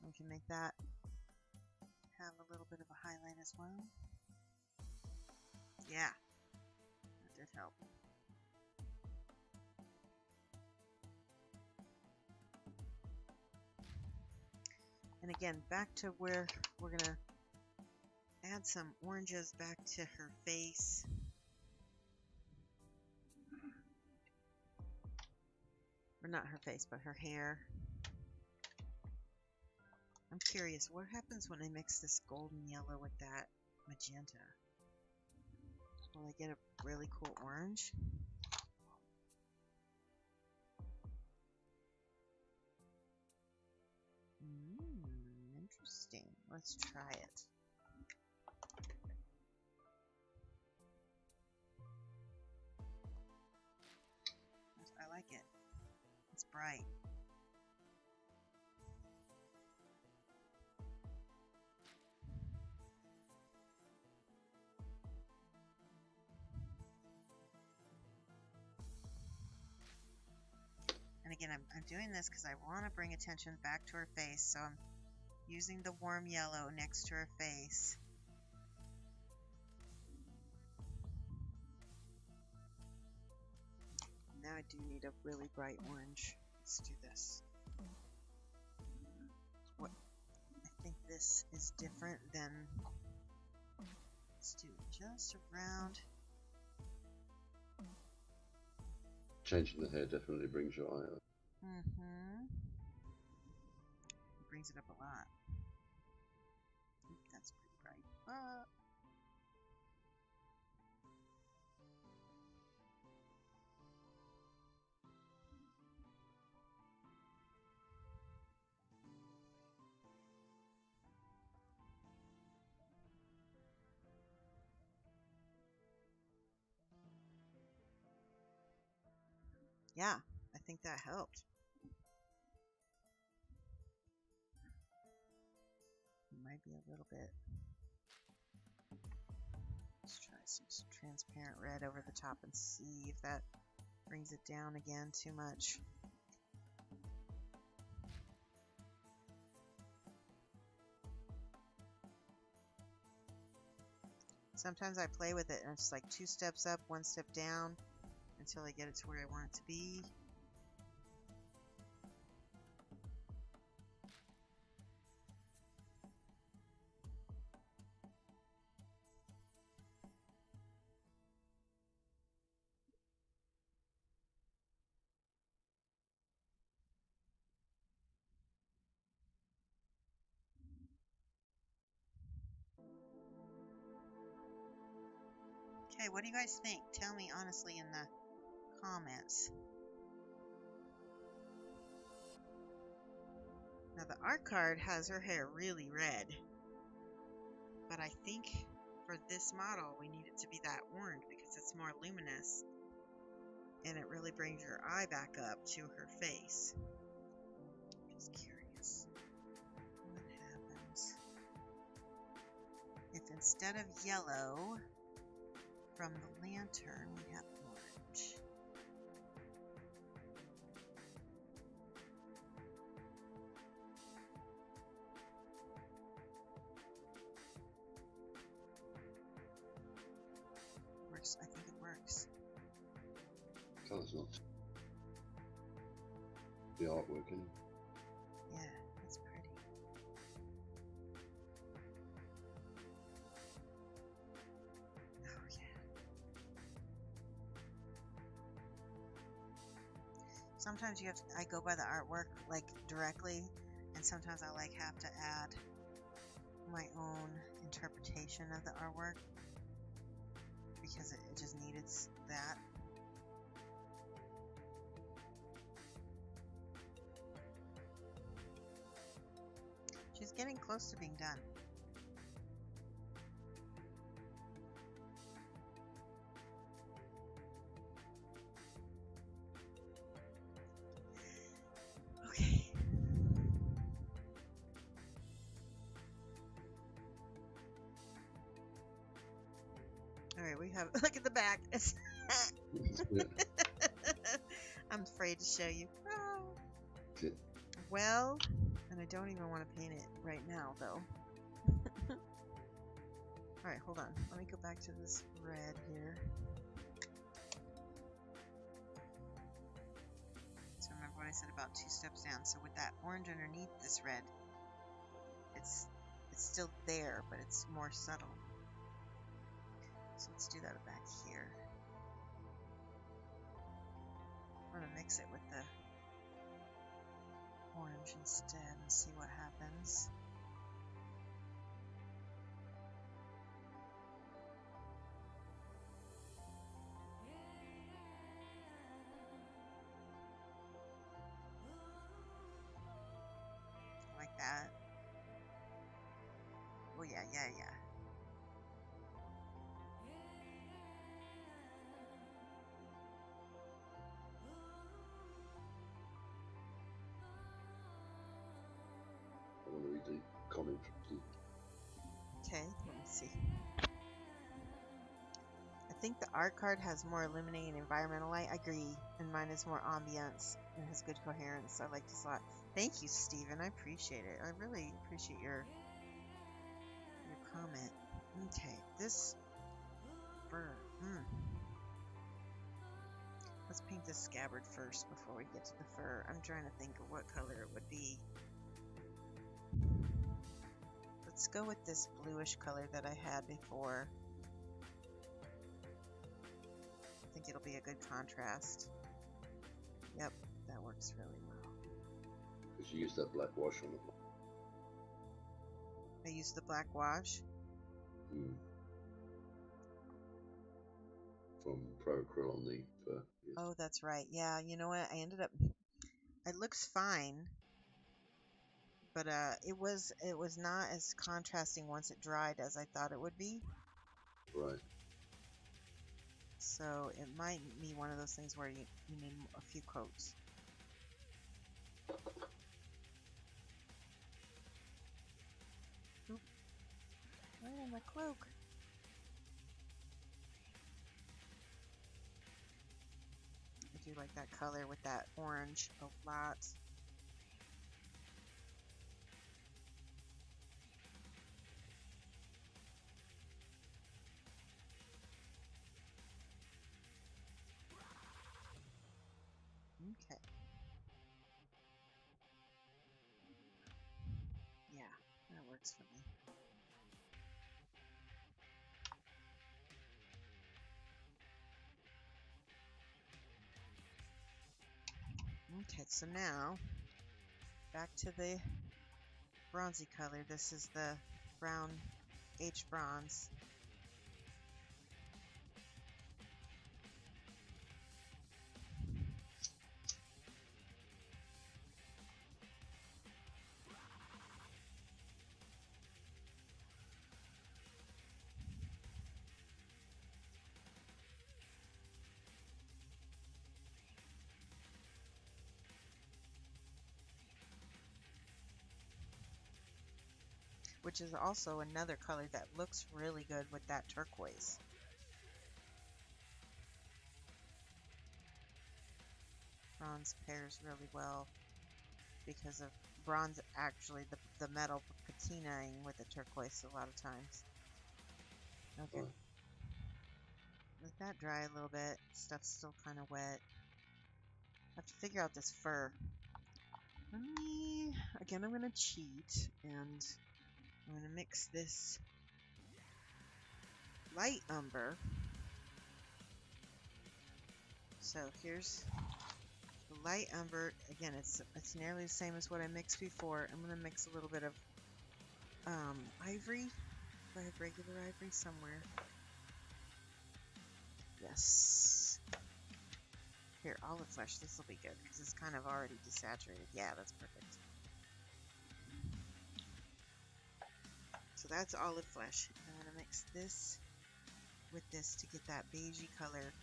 Speaker 3: We can make that have a little bit of a highlight as well. Yeah, that did help. And again, back to where we're going to add some oranges back to her face. Or not her face, but her hair. I'm curious, what happens when I mix this golden yellow with that magenta? Will I get a really cool orange? Interesting. Let's try it. I like it. It's bright. And again, I'm doing this because I want to bring attention back to her face, so I'm using the warm yellow next to her face. Now I do need a really bright orange. Let's do this. What? I think this is different than... Let's do just around...
Speaker 2: Changing the hair definitely brings your eye up.
Speaker 3: It brings it up a lot. That's pretty bright. Yeah, I think that helped. Might be a little bit. Let's try some transparent red over the top and see if that brings it down again too much. Sometimes I play with it and it's like 2 steps up, 1 step down until I get it to where I want it to be. Okay, what do you guys think? Tell me honestly in the comments. Now the art card has her hair really red, but I think for this model we need it to be that orange because it's more luminous and it really brings your eye back up to her face. Just curious what happens if instead of yellow from the lantern we have orange. Works. I think it works.
Speaker 2: Colour's not. The artwork, isn't it?
Speaker 3: Yeah, that's pretty. Oh yeah. Sometimes you have to, I go by the artwork like directly, and sometimes I like have to add my own interpretation of the artwork because it just needed that. She's getting close to being done. Okay. Alright, we have, look at the back. I'm afraid to show you. Oh. Well, and I don't even want to paint it right now, though. Alright, hold on. Let me go back to this red here. So remember what I said about 2 steps down. So with that orange underneath this red, it's still there, but it's more subtle. So let's do that back here. I'm going to mix it with the orange instead and see what happens. yeah.
Speaker 2: I want to read the comment from Steve.
Speaker 3: Okay, let me see. I think the art card has more illuminating environmental light. I agree. And mine is more ambience and has good coherence. I like this a lot. Thank you, Steven. I appreciate it. I really appreciate your comment. Okay, this fur. Let's paint this scabbard first before we get to the fur. I'm trying to think of what color it would be. Let's go with this bluish color that I had before. I think it'll be a good contrast. Yep, that works really well.
Speaker 2: Because you use that black wash on it.
Speaker 3: I used the black wash.
Speaker 2: From Pro Acryl on the fur. Yes.
Speaker 3: Oh, that's right. Yeah, you know what? I ended up. It looks fine, but it was not as contrasting once it dried as I thought it would be.
Speaker 2: Right.
Speaker 3: So it might be one of those things where you need a few coats. Oop. Right on my cloak. I do like that color with that orange a lot. Okay. Yeah, that works for me. Okay, so now back to the bronzy color. This is the brown H bronze. Which is also another color that looks really good with that turquoise. Bronze pairs really well because of bronze, actually the metal patinaing with the turquoise a lot of times. Okay.
Speaker 2: Right.
Speaker 3: Let that dry a little bit. Stuff's still kind of wet. I have to figure out this fur. Again, I'm going to cheat and I'm going to mix this light umber. So here's the light umber. Again, it's nearly the same as what I mixed before. I'm going to mix a little bit of ivory. Do I have regular ivory somewhere? Yes. Here, olive flesh. This will be good because it's kind of already desaturated. Yeah, that's perfect. So that's olive flesh. I'm going to mix this with this to get that beigey color.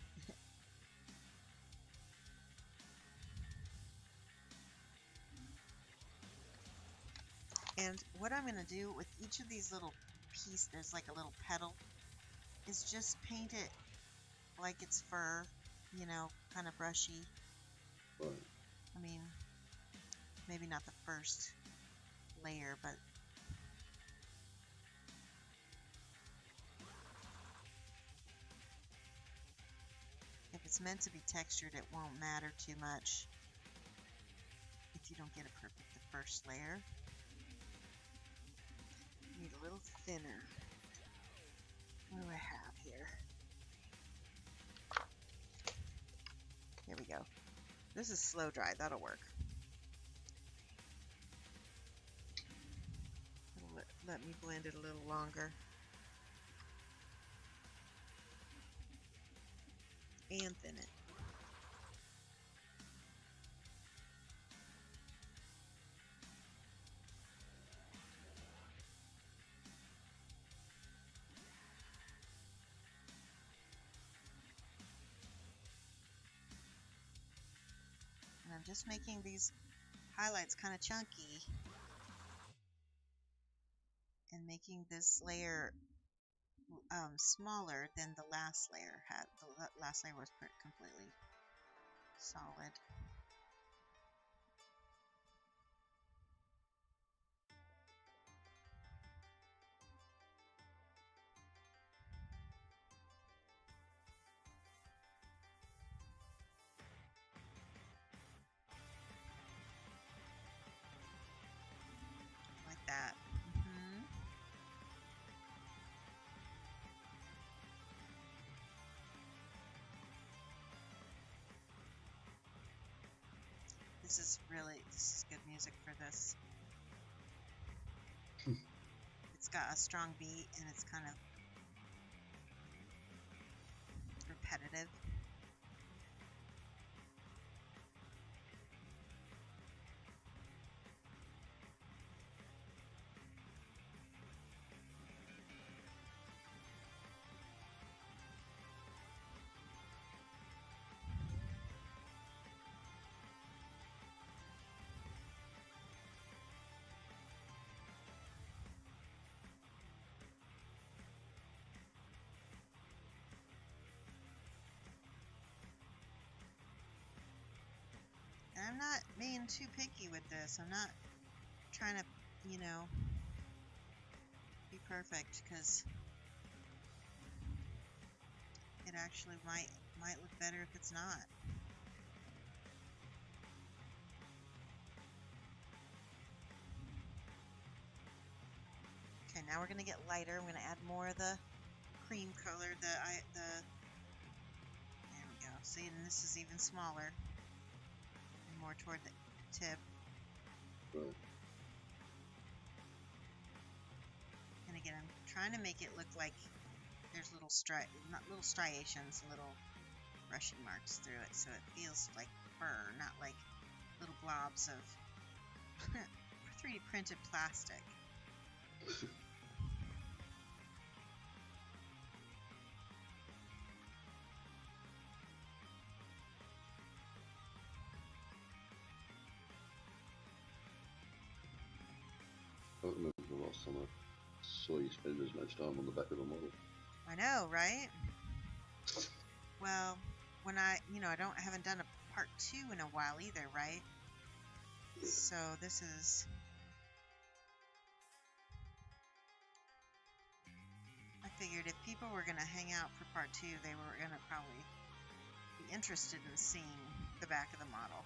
Speaker 3: And what I'm going to do with each of these little pieces, there's like a little petal, is just paint it like it's fur, you know, kind of brushy.
Speaker 2: Right.
Speaker 3: I mean, maybe not the first layer, but if it's meant to be textured, it won't matter too much if you don't get it perfect the first layer. You need a little thinner. What do I have here? Here we go. This is slow dry. That'll work. It'll let me blend it a little longer. And thin it. I'm just making these highlights kind of chunky and making this layer smaller than the last layer had. The last layer was completely solid. Like that. This is good music for this. It's got a strong beat and it's kind of repetitive. And I'm not being too picky with this. I'm not trying to, you know, be perfect, because it actually might look better if it's not. Okay, now we're going to get lighter. I'm going to add more of the cream color, there we go. See, and this is even smaller. More toward the tip.
Speaker 2: Right.
Speaker 3: And again, I'm trying to make it look like there's little striations, little brushing marks through it, so it feels like fur, not like little blobs of 3D printed plastic.
Speaker 2: I don't remember the last time I saw you spend as much time on the back of a model.
Speaker 3: I know, right? Well, when I haven't done a part 2 in a while either, right?
Speaker 2: Yeah.
Speaker 3: So this is... I figured if people were going to hang out for part 2, they were going to probably be interested in seeing the back of the model.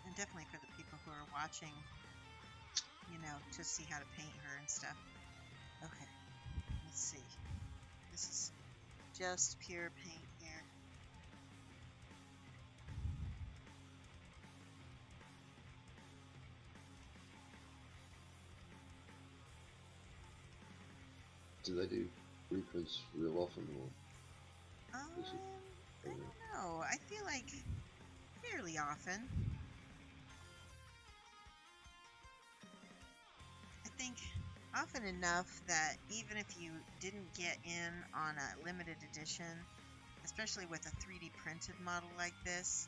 Speaker 3: And definitely for the people who are watching, you know, to see how to paint her and stuff. Okay, let's see. This is just pure paint here.
Speaker 2: Do they do reprints real often, or?
Speaker 3: I don't know. I feel like fairly often. I think often enough that even if you didn't get in on a limited edition, especially with a 3D printed model like this,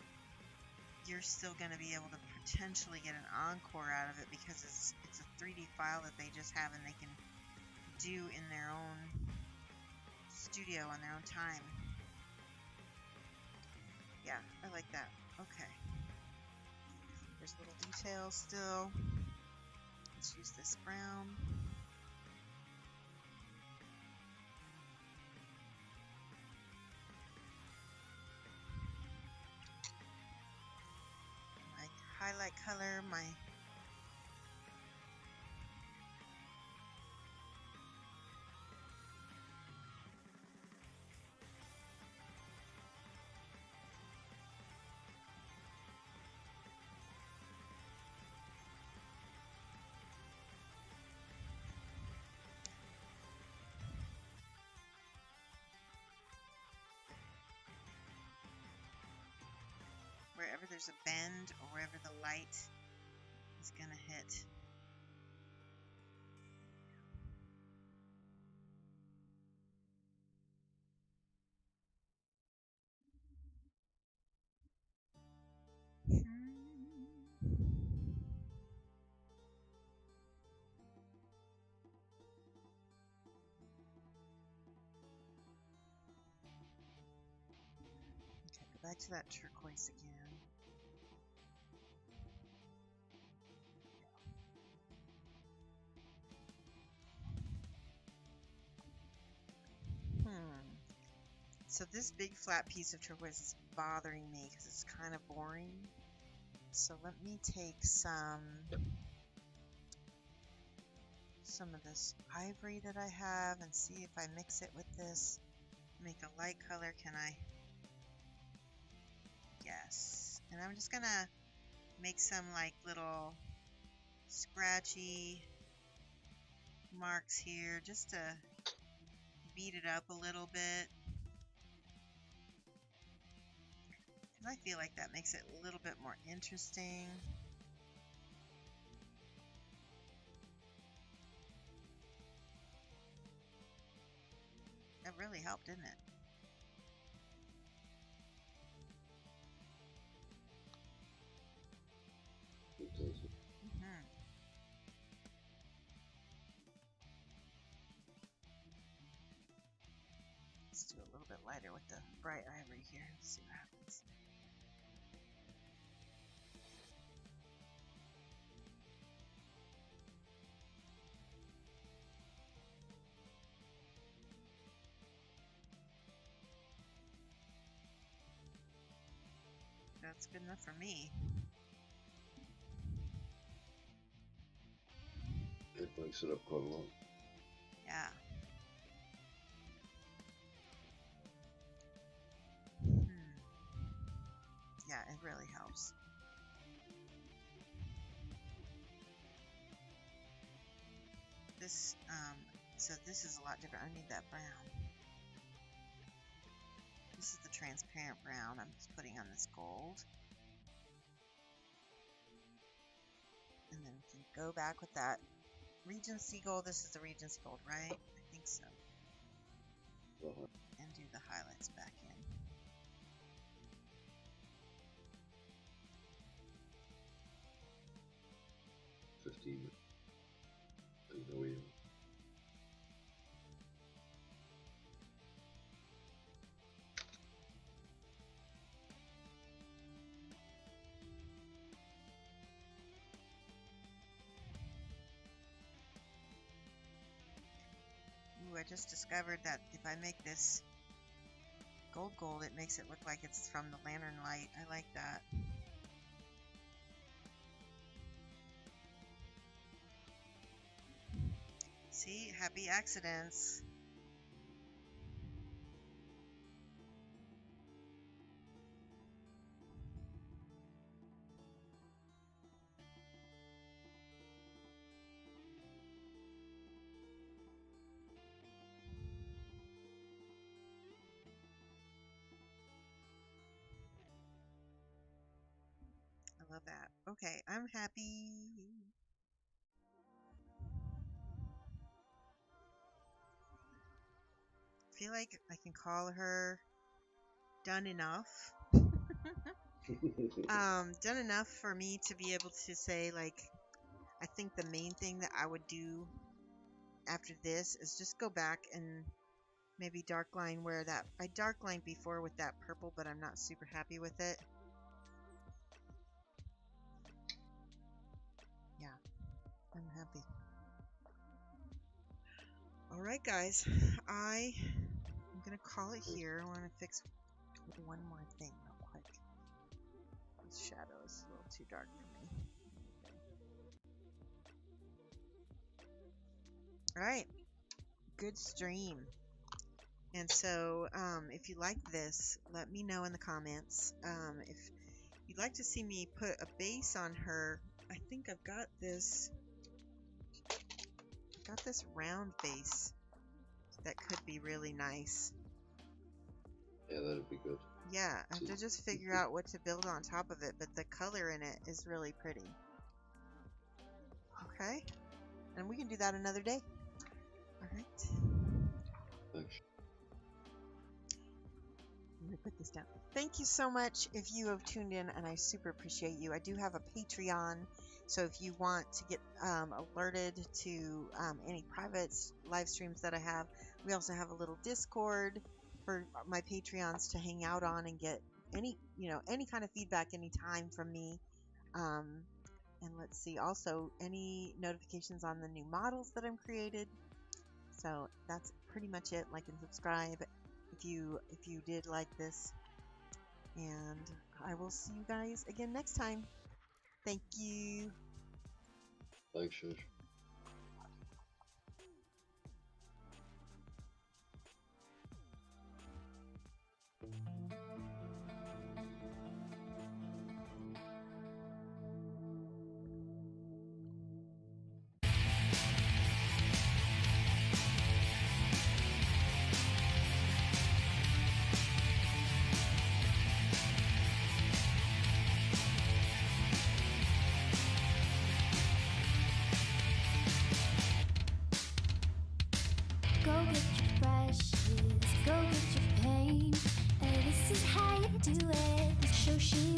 Speaker 3: you're still going to be able to potentially get an encore out of it, because it's a 3D file that they just have and they can do in their own studio on their own time. Yeah, I like that. Okay. There's little details still. Let's use this brown. My highlight color, my there's a bend or wherever the light is gonna hit. Okay, go back to that turquoise again. So this big flat piece of turquoise is bothering me because it's kind of boring. So let me take some of this ivory that I have and see if I mix it with this. Make a light color, can I? Yes. And I'm just gonna make some like little scratchy marks here just to beat it up a little bit. I feel like that makes it a little bit more interesting. That really helped, didn't it?
Speaker 2: It does.
Speaker 3: Let's do a little bit lighter with the bright ivory here. Let's see what happens. That's good enough for me.
Speaker 2: It breaks it up quite a lot.
Speaker 3: Yeah. Yeah, it really helps. This, so this is a lot different. I need that brown. This is the transparent brown I'm just putting on this gold. And then we can go back with that Regency gold. This is the Regency gold, right? I think so. And do the highlights back in. Ooh, I just discovered that if I make this gold, it makes it look like it's from the lantern light. I like that. See, happy accidents. I love that. Okay, I'm happy. I feel like I can call her done enough. Done enough for me to be able to say, like, I think the main thing that I would do after this is just go back and maybe dark line where that I dark lined before with that purple, but I'm not super happy with it. Yeah, I'm happy. Alright guys, I'm gonna call it here. I want to fix one more thing real quick. This shadow is a little too dark for me. Alright, good stream. And so if you like this, let me know in the comments. If you'd like to see me put a base on her, I think I've got this round base that could be really nice.
Speaker 2: Yeah, that'd be good.
Speaker 3: Yeah, I have to just figure out what to build on top of it, but the color in it is really pretty. Okay, and we can do that another day. All right.
Speaker 2: Thanks.
Speaker 3: Let me put this down. Thank you so much if you have tuned in, and I super appreciate you. I do have a Patreon, so if you want to get alerted to any private live streams that I have, we also have a little Discord for my Patreons to hang out on and get any kind of feedback anytime from me. And let's see, also any notifications on the new models that I'm created. So that's pretty much it. Like and subscribe if you did like this, and I will see you guys again next time. Thank you.
Speaker 2: Thanks, Shoshie.
Speaker 1: Go get your brushes, go get your paint. This is how you do it. Shoshie